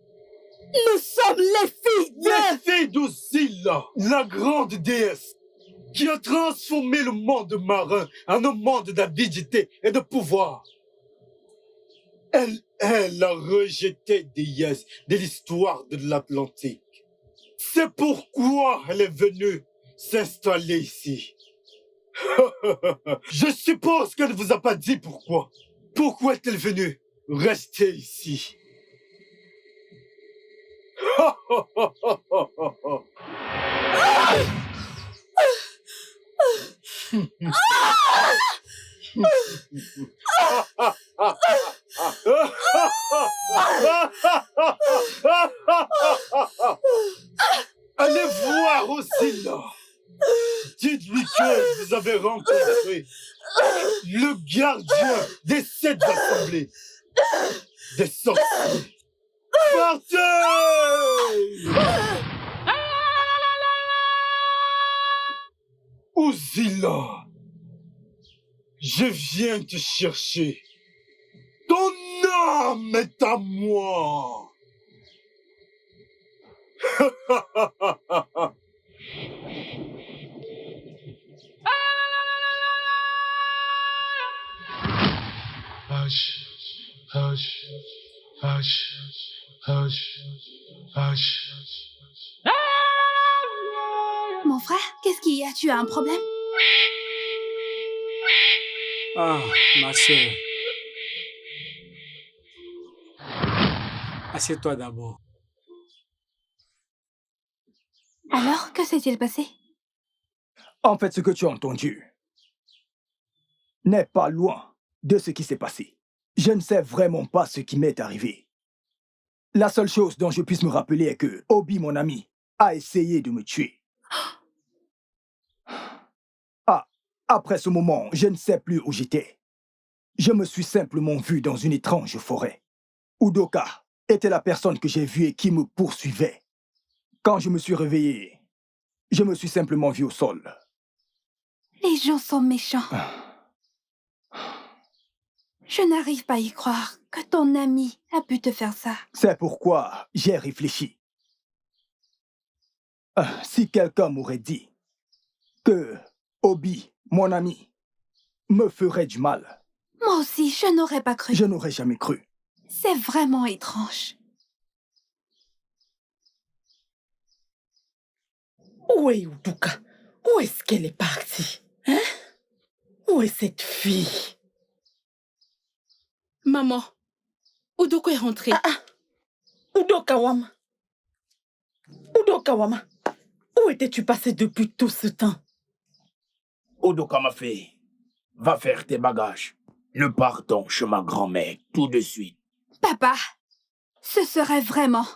Nous sommes les filles de... Les filles d'Osilla, la grande déesse, qui a transformé le monde marin en un monde d'avidité et de pouvoir. Elle a rejeté déesse de l'histoire de l'Atlantique. C'est pourquoi elle est venue s'installer ici. Je suppose qu'elle ne vous a pas dit pourquoi. Pourquoi est-elle venue rester ici? Allez voir Osilla. Dites-lui que vous avez rencontré le gardien des 7 assemblées des sorciers. Partez! Osilla, je viens te chercher. Ton âme est à moi. Hush, hush, hush, hush, hush. Mon frère, qu'est-ce qu'il y a? Tu as un problème? Ah, ma sœur. Assieds-toi d'abord. Alors, que s'est-il passé? En fait, ce que tu as entendu n'est pas loin de ce qui s'est passé. Je ne sais vraiment pas ce qui m'est arrivé. La seule chose dont je puisse me rappeler est que Obi, mon ami, a essayé de me tuer. Ah, après ce moment, je ne sais plus où j'étais. Je me suis simplement vu dans une étrange forêt. Udoka était la personne que j'ai vue et qui me poursuivait. Quand je me suis réveillé, je me suis simplement vu au sol. Les gens sont méchants. Je n'arrive pas à y croire que ton ami a pu te faire ça. C'est pourquoi j'ai réfléchi. Si quelqu'un m'aurait dit que Obi, mon ami, me ferait du mal, Moi aussi, je n'aurais pas cru. je n'aurais jamais cru. C'est vraiment étrange. Où est Uduka? Où est-ce qu'elle est partie? Hein? Où est cette fille? Maman, Uduka est rentrée. Udokawama. Udokawama. Où étais-tu passé depuis tout ce temps? Udoka, ma fille, va faire tes bagages. Nous partons chez ma grand-mère tout de suite. Papa, ce serait vraiment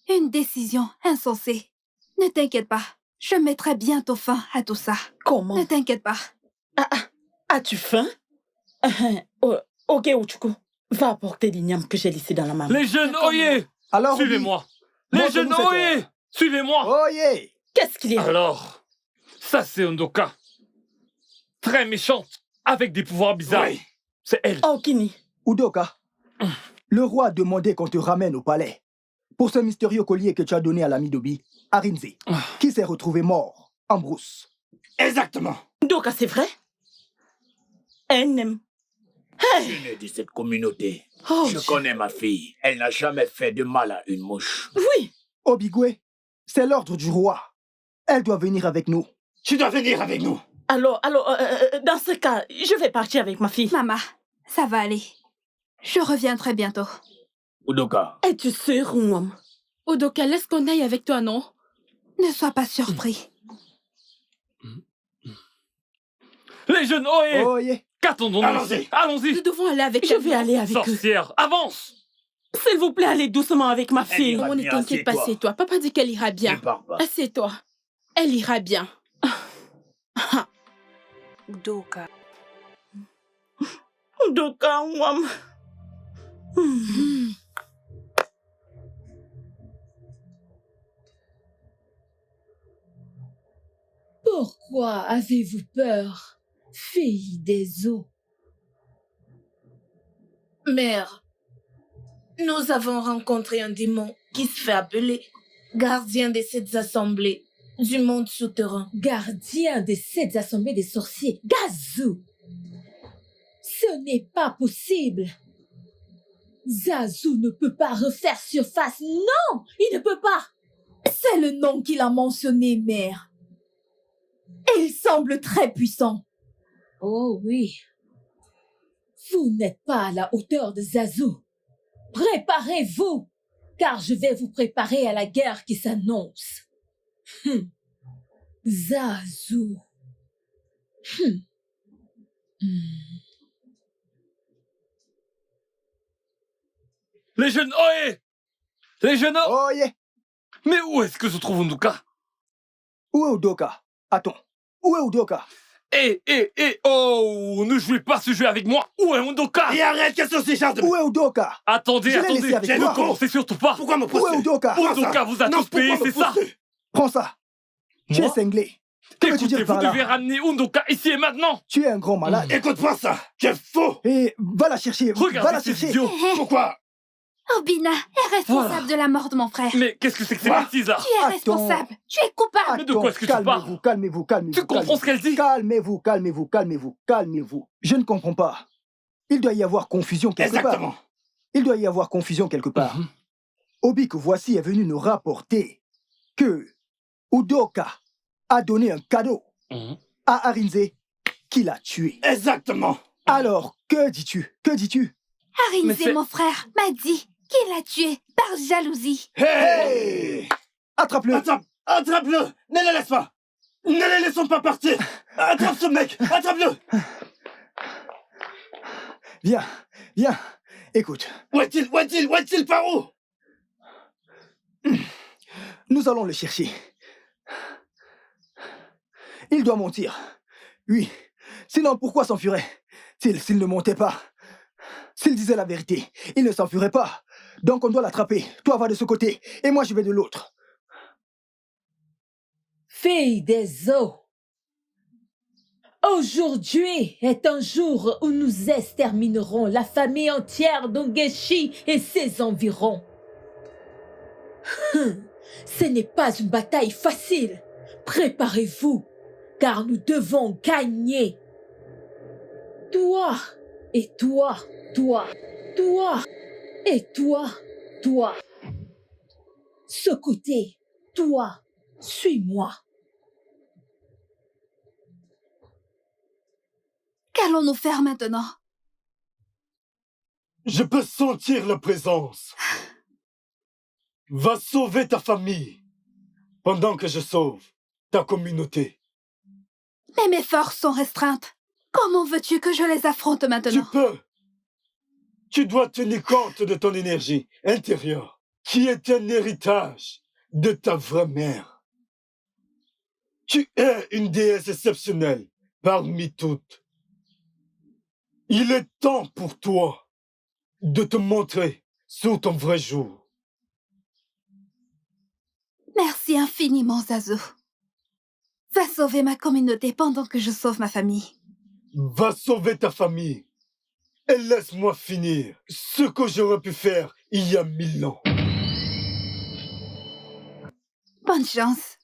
une décision insensée. Ne t'inquiète pas, je mettrai bientôt fin à tout ça. Comment? Ne t'inquiète pas. As-tu faim? Ok, Uchuku, va apporter l'igname que j'ai laissé dans la main. Les jeunes, oyez! Alors, suivez-moi. Les jeunes, oyez! Suivez-moi. Oyez! Qu'est-ce qu'il y a? Alors, ça c'est Ondoka. Très méchante, avec des pouvoirs bizarres. Oui. C'est elle. Oh, Kini. Udoka, le roi a demandé qu'on te ramène au palais pour ce mystérieux collier que tu as donné à l'ami d'Obi, Arinze, qui s'est retrouvé mort en brousse. Exactement. Udoka, c'est vrai? Je suis né de cette communauté. Je connais ma fille. Elle n'a jamais fait de mal à une mouche. Oui. Obigwe, c'est l'ordre du roi. Elle doit venir avec nous. Tu dois venir avec nous. Alors, dans ce cas, je vais partir avec ma fille. Maman, ça va aller. Je reviendrai bientôt. Udoka. Es-tu sûr, Ouam? Udoka, laisse qu'on aille avec toi, non? Ne sois pas surpris. Les jeunes, oyez! Oyez! Qu'attendons-nous? Allons-y. Allons-y. Nous devons aller avec Je elle. vais aller avec eux. Sorcière, avance! S'il vous plaît, allez doucement avec ma fille. ira Maman, ne bien, t'inquiète pas, assieds-toi. c'est toi. Papa dit qu'elle ira bien. Ne pars pas. Assieds-toi. Elle ira bien. Udoka. Udoka, Ouam. Pourquoi avez-vous peur, fille des eaux? Mère, nous avons rencontré un démon qui se fait appeler gardien des 7 assemblées du monde souterrain. Gardien des 7 assemblées des sorciers, Gazou! Ce n'est pas possible! Zazu ne peut pas refaire surface, non! Il ne peut pas! C'est le nom qu'il a mentionné, mère. Et il semble très puissant. Oh oui. Vous n'êtes pas à la hauteur de Zazu. Préparez-vous, car je vais vous préparer à la guerre qui s'annonce. Zazu. Les jeunes, oyez! Les jeunes, Oyez! Mais où est-ce que se trouve Ondoka? Où est Udoka? Attends. Où est Udoka? Oh! Ne jouez pas ce jeu avec moi! Où est Ondoka? Et arrête, qu'est-ce que c'est, Charles de... Où est Udoka? Attendez, Je l'ai laissé avec ne toi. commencez surtout pas! Pourquoi me Où pousser? est Udoka? Ondoka vous a tous payé, c'est ça? Prends ça. Tu es Moi? cinglé. Que veux-tu Écoutez, dire vous par là? devez ramener Ondoka ici et maintenant! Tu es un grand malade. Écoute pas ça, tu es faux. Et va la chercher. Va la Regardez ces chercher. idiots! Pourquoi? Obina est responsable de la mort de mon frère. Mais qu'est-ce que c'est que ces Quoi? bêtises là? Tu es responsable. Tu es coupable. Mais de quoi est-ce que tu parles? Calmez-vous. Tu comprends ce qu'elle dit? Calmez-vous. Je ne comprends pas. Il doit y avoir confusion quelque Exactement. part. Il doit y avoir confusion quelque part. Obi que voici est venu nous rapporter que Udoka a donné un cadeau à Arinze qui l'a tué. Exactement. Alors, que dis-tu? Que dis-tu? Mais Arinze, c'est- mon frère, m'a dit qu'il l'a tué par jalousie. Hey! Attrape-le. Attrape-le. Ne le laisse pas. Ne les laissons pas partir. Attrape ce mec. Attrape-le. Viens. Écoute, Où est-il par où? nous allons le chercher. Il doit mentir. Oui. Sinon, pourquoi s'enfuirait-il s'il ne mentait pas? S'il disait la vérité, il ne s'enfuirait pas. Donc on doit l'attraper. Toi, va de ce côté, et moi, je vais de l'autre. Fille des eaux. Aujourd'hui est un jour où nous exterminerons la famille entière d'Ongeshi et ses environs. Ce n'est pas une bataille facile. Préparez-vous, car nous devons gagner. Toi, et toi, et toi. Ce côté, toi, suis-moi. Qu'allons-nous faire maintenant? Je peux sentir la présence. Va sauver ta famille pendant que je sauve ta communauté. Mais mes forces sont restreintes. Comment veux-tu que je les affronte maintenant? Tu peux. Tu dois tenir compte de ton énergie intérieure, qui est un héritage de ta vraie mère. Tu es une déesse exceptionnelle parmi toutes. Il est temps pour toi de te montrer sous ton vrai jour. Merci infiniment, Zazu. Va sauver ma communauté pendant que je sauve ma famille. Va sauver ta famille et laisse-moi finir ce que j'aurais pu faire il y a 1000 ans. Bonne chance.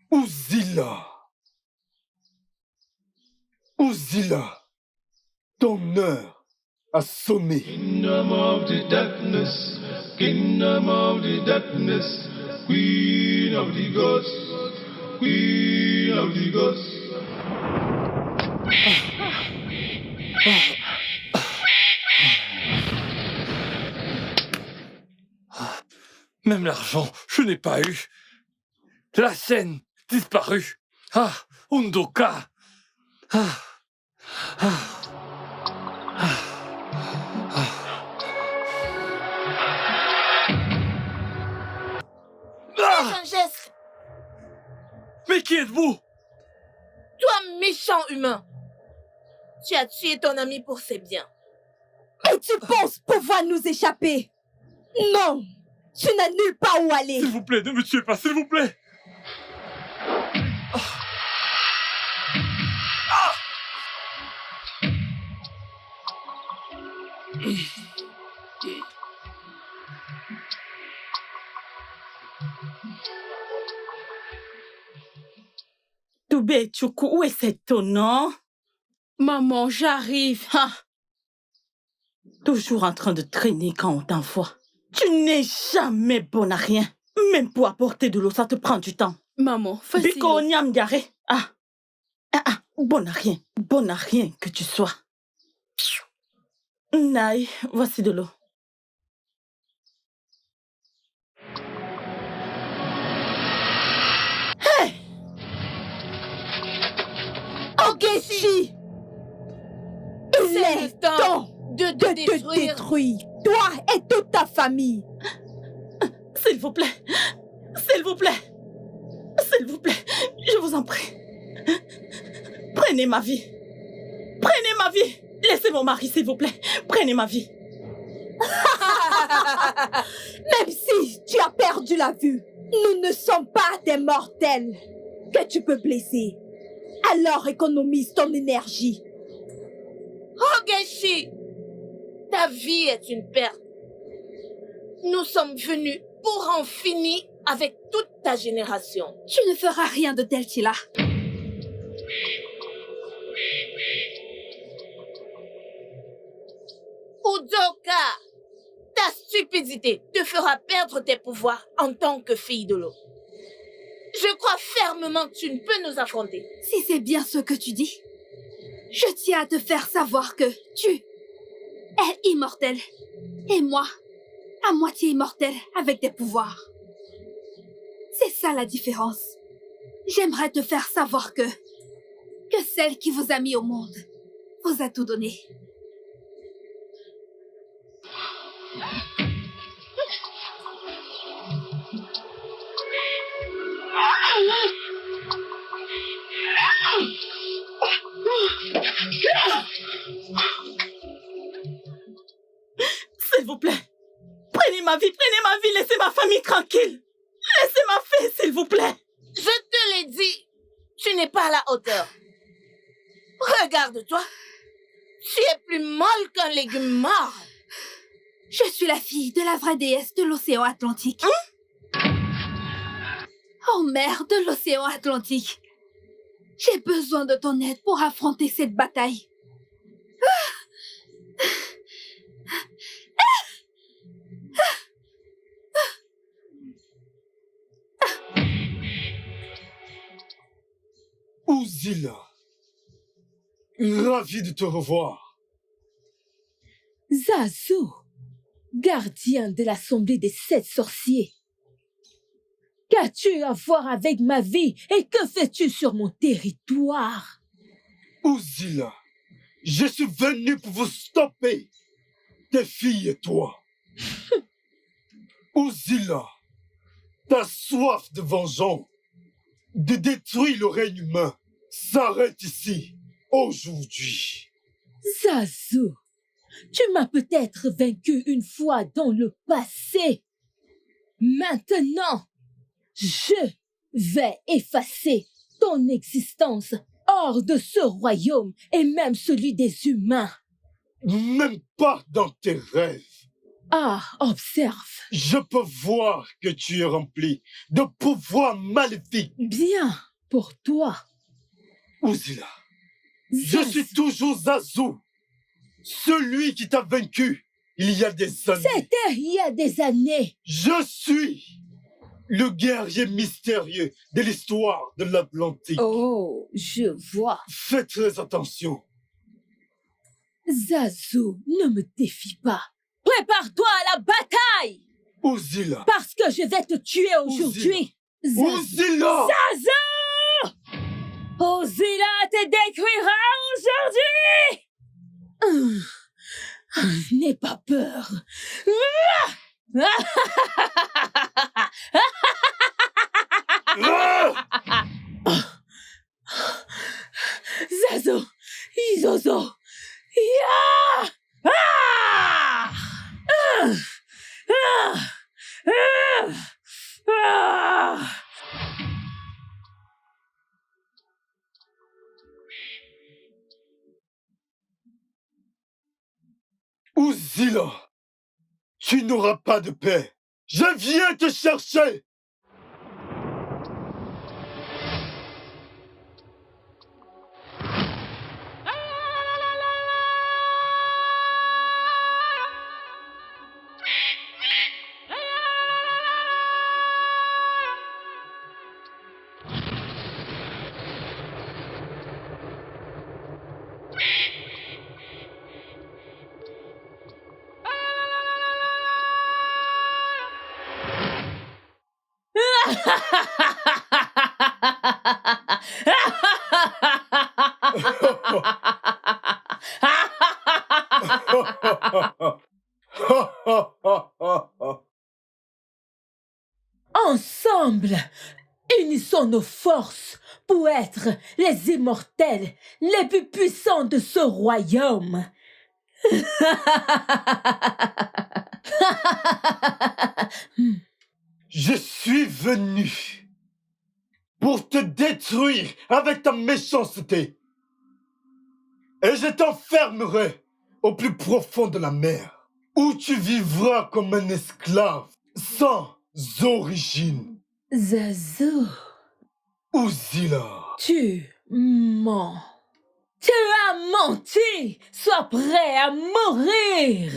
Uzila. Uzila, ton heure a sonné. Kingdom of the darkness, kingdom of the darkness, queen of the gods, queen of the gods. Même l'argent, je n'ai pas eu. La scène, disparue. Ah, Undoka. Ah, ah, ah, ah. Fais un geste. Mais qui êtes-vous? Toi, méchant humain. Tu as tué ton ami pour ses biens. Et tu penses pouvoir nous échapper? Non! Tu n'as nulle part où aller! S'il vous plaît, ne me tuez pas, s'il vous plaît! Toubé, Tchoukou, où est cet nom? Maman, j'arrive. Ah. Toujours en train de traîner quand on t'envoie. Tu n'es jamais bonne à rien. Même pour apporter de l'eau, ça te prend du temps. Maman, facile. Biko Nyam Garé. Bonne à rien que tu sois. Naï, voici de l'eau. Hey! Ogechi! Il est temps de te détruire, toi et toute ta famille. S'il vous plaît, s'il vous plaît, s'il vous plaît, je vous en prie. Prenez ma vie. Prenez ma vie. Laissez mon mari, s'il vous plaît. Prenez ma vie. Même si tu as perdu la vue, nous ne sommes pas des mortels que tu peux blesser. Alors économise ton énergie. Ogechi, ta vie est une perte. Nous sommes venus pour en finir avec toute ta génération. Tu ne feras rien de tel, Tila. Udoka, ta stupidité te fera perdre tes pouvoirs en tant que fille de l'eau. Je crois fermement que tu ne peux nous affronter. Si c'est bien ce que tu dis, je tiens à te faire savoir que tu es immortel. Et moi, à moitié immortel avec des pouvoirs. C'est ça la différence. J'aimerais te faire savoir que celle qui vous a mis au monde vous a tout donné. S'il vous plaît, prenez ma vie, laissez ma famille tranquille. Laissez ma fille, s'il vous plaît. Je te l'ai dit, tu n'es pas à la hauteur. Regarde-toi, tu es plus molle qu'un légume mort. Je suis la fille de la vraie déesse de l'océan Atlantique. Oh mère de l'océan Atlantique. J'ai besoin de ton aide pour affronter cette bataille. Uzila, ravi de te revoir. Zazu, gardien de l'Assemblée des 7 sorciers. Qu'as-tu à voir avec ma vie et que fais-tu sur mon territoire? Uzila, je suis venu pour vous stopper, tes filles et toi. Uzila, ta soif de vengeance, de détruire le règne humain, s'arrête ici, aujourd'hui. Zazu, tu m'as peut-être vaincu une fois dans le passé. Maintenant, je vais effacer ton existence hors de ce royaume et même celui des humains. Même pas dans tes rêves. Ah, observe. Je peux voir que tu es rempli de pouvoirs maléfiques. Bien pour toi. Uzila, je suis toujours Zazu, celui qui t'a vaincu il y a des années. C'était il y a des années. Je suis le guerrier mystérieux de l'histoire de l'Atlantique. Oh, je vois. Fais très attention. Zazu, ne me défie pas. Prépare-toi à la bataille! Uzila. Parce que je vais te tuer aujourd'hui. Uzila! Zazu! Uzila te détruira aujourd'hui! N'aie pas peur. Zazu! Izozo! Ya! Ah! Uzila, tu n'auras pas de paix. Je viens te chercher. Ensemble, unissons nos forces pour être les immortels les plus puissants de ce royaume. Je suis venu pour te détruire avec ta méchanceté. Et je t'enfermerai au plus profond de la mer, où tu vivras comme un esclave sans origine. Zazu. Uzila. Tu mens. Tu as menti. Sois prêt à mourir.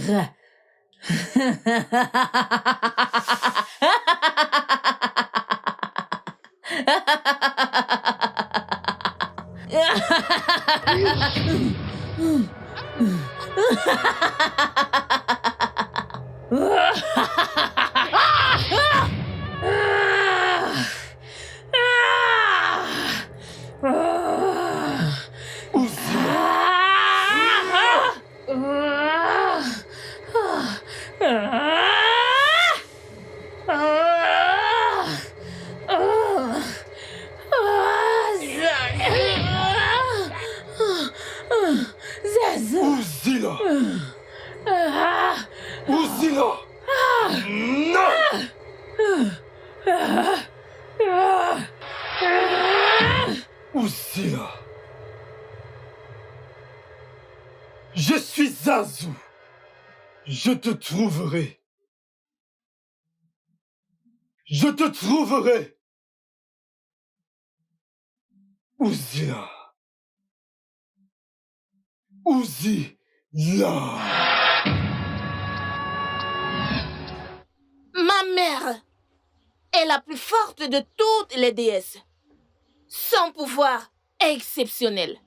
Uzila. Uzila. Non. Uzila. Je suis Zazu. Je te trouverai. Je te trouverai. Uzila. Uzila. Ma mère est la plus forte de toutes les déesses. Son pouvoir est exceptionnel.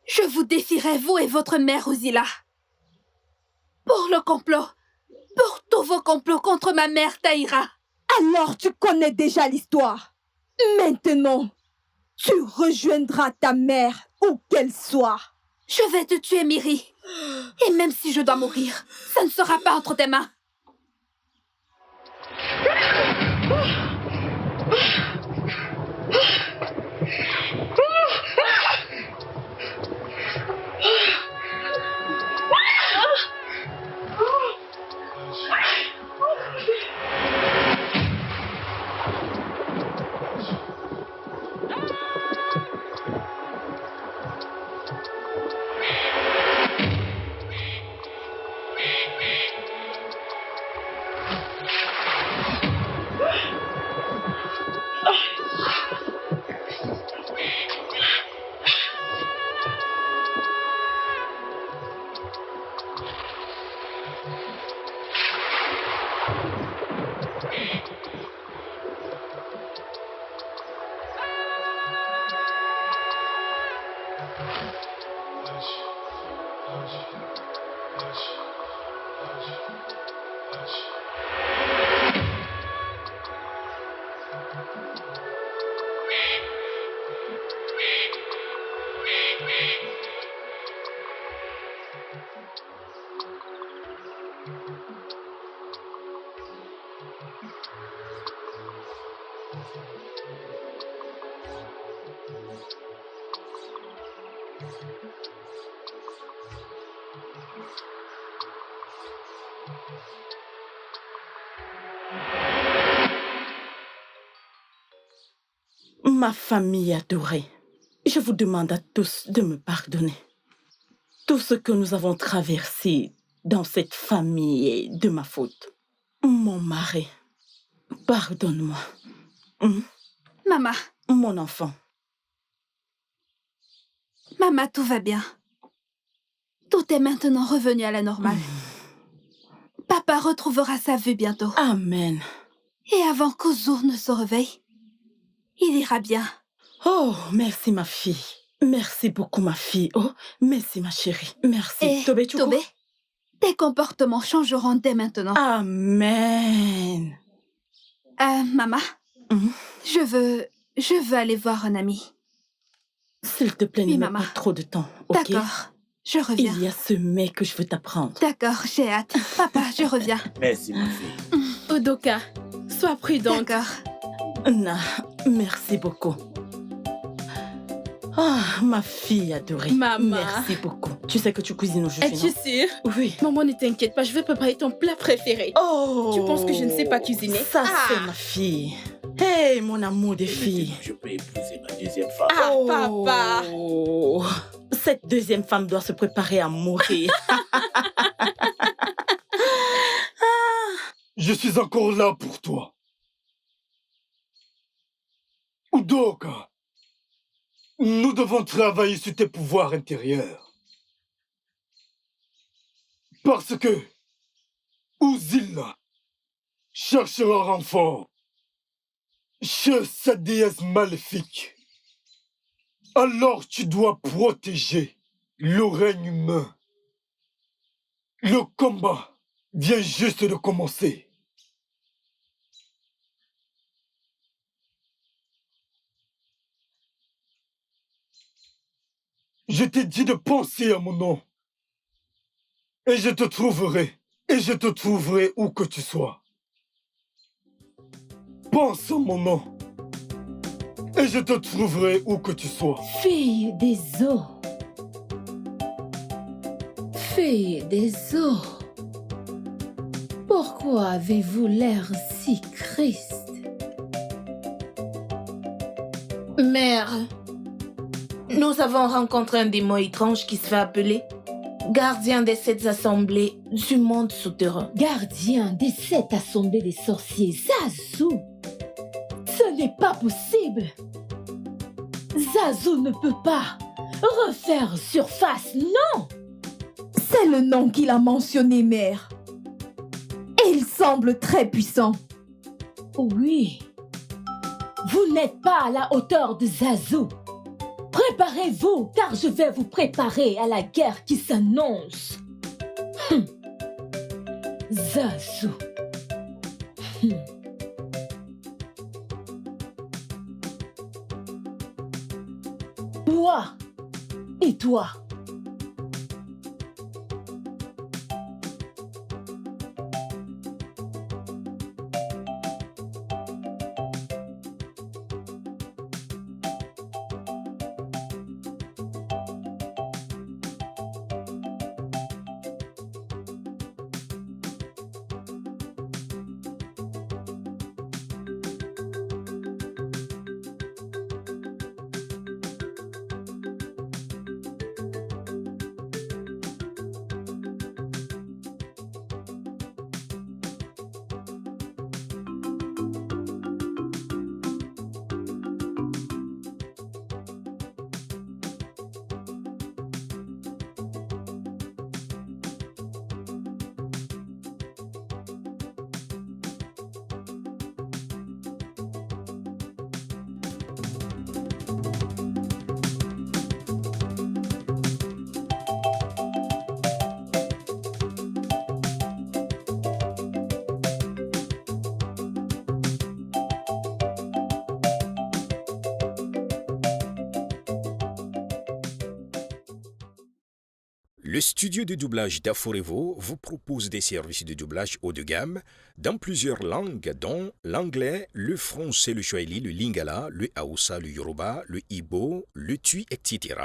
Je vous défierai, vous et votre mère, Uzila. Pour le complot. Pour tous vos complots contre ma mère, Taïra. Alors tu connais déjà l'histoire. Maintenant, tu rejoindras ta mère où qu'elle soit. Je vais te tuer, Miri. Et même si je dois mourir, ça ne sera pas entre tes mains. Ma famille adorée, je vous demande à tous de me pardonner. Tout ce que nous avons traversé dans cette famille est de ma faute. Mon mari, pardonne-moi. Maman. Mon enfant. Maman, tout va bien. Tout est maintenant revenu à la normale. Papa retrouvera sa vue bientôt. Amen. Et avant qu'Ouzou ne se réveille, il ira bien. Oh, merci ma fille. Merci beaucoup ma fille. Oh, merci ma chérie. Merci. Et Tobé, tes comportements changeront dès maintenant. Amen. Maman, je veux aller voir un ami. S'il te plaît, ne mets pas trop de temps, ok? D'accord, je reviens. Il y a ce mec que je veux t'apprendre. D'accord, j'ai hâte. Papa, je reviens. Merci ma fille. Udoka, sois prudente. D'accord. Na, merci beaucoup. Ah, ma fille adorée. Maman. Merci beaucoup. Tu sais que tu cuisines aujourd'hui, Es-tu sûre? Oui. Maman, ne t'inquiète pas, je vais préparer ton plat préféré. Oh! Tu penses que je ne sais pas cuisiner? Ça, c'est ma fille. Hey, mon amour des filles. Je peux épouser ma deuxième femme. Ah, papa! Cette deuxième femme doit se préparer à mourir. Je suis encore là pour toi. Udoka, nous devons travailler sur tes pouvoirs intérieurs. Parce que Uzilla cherchera renfort chez sa déesse maléfique. Alors tu dois protéger le règne humain. Le combat vient juste de commencer. Je t'ai dit de penser à mon nom. Et je te trouverai. Et je te trouverai où que tu sois. Pense à mon nom. Et je te trouverai où que tu sois. Fille des eaux. Fille des eaux. Pourquoi avez-vous l'air si triste? Mère, nous avons rencontré un démon étrange qui se fait appeler gardien des 7 assemblées du monde souterrain. Gardien des 7 assemblées des sorciers, Zazu. Ce n'est pas possible. Zazu ne peut pas refaire surface, non. C'est le nom qu'il a mentionné, mère. Et il semble très puissant. Oui. Vous n'êtes pas à la hauteur de Zazu. Préparez-vous, car je vais vous préparer à la guerre qui s'annonce. Zazu. Toi et toi. Le studio de doublage d'Aforevo vous propose des services de doublage haut de gamme dans plusieurs langues, dont l'anglais, le français, le swahili, le lingala, le haoussa, le yoruba, le ibo, le tui, etc.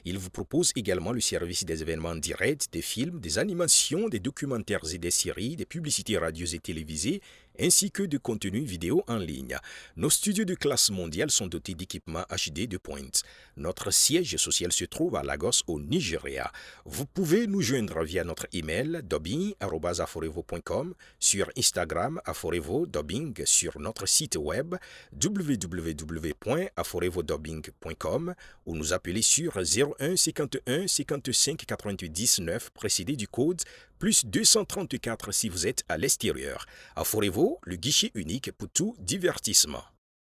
Il vous propose également le service des événements directs, des films, des animations, des documentaires et des séries, des publicités radios et télévisées, ainsi que de contenus vidéo en ligne. Nos studios de classe mondiale sont dotés d'équipements HD de pointe. Notre siège social se trouve à Lagos, au Nigeria. Vous pouvez nous joindre via notre email dubbing@aforevo.com, sur Instagram aforevo-dubbing, sur notre site web www.aforevodubbing.com ou nous appeler sur 01 51 55 88 19 précédé du code plus 234 si vous êtes à l'extérieur. Aforevo, le guichet unique pour tout divertissement.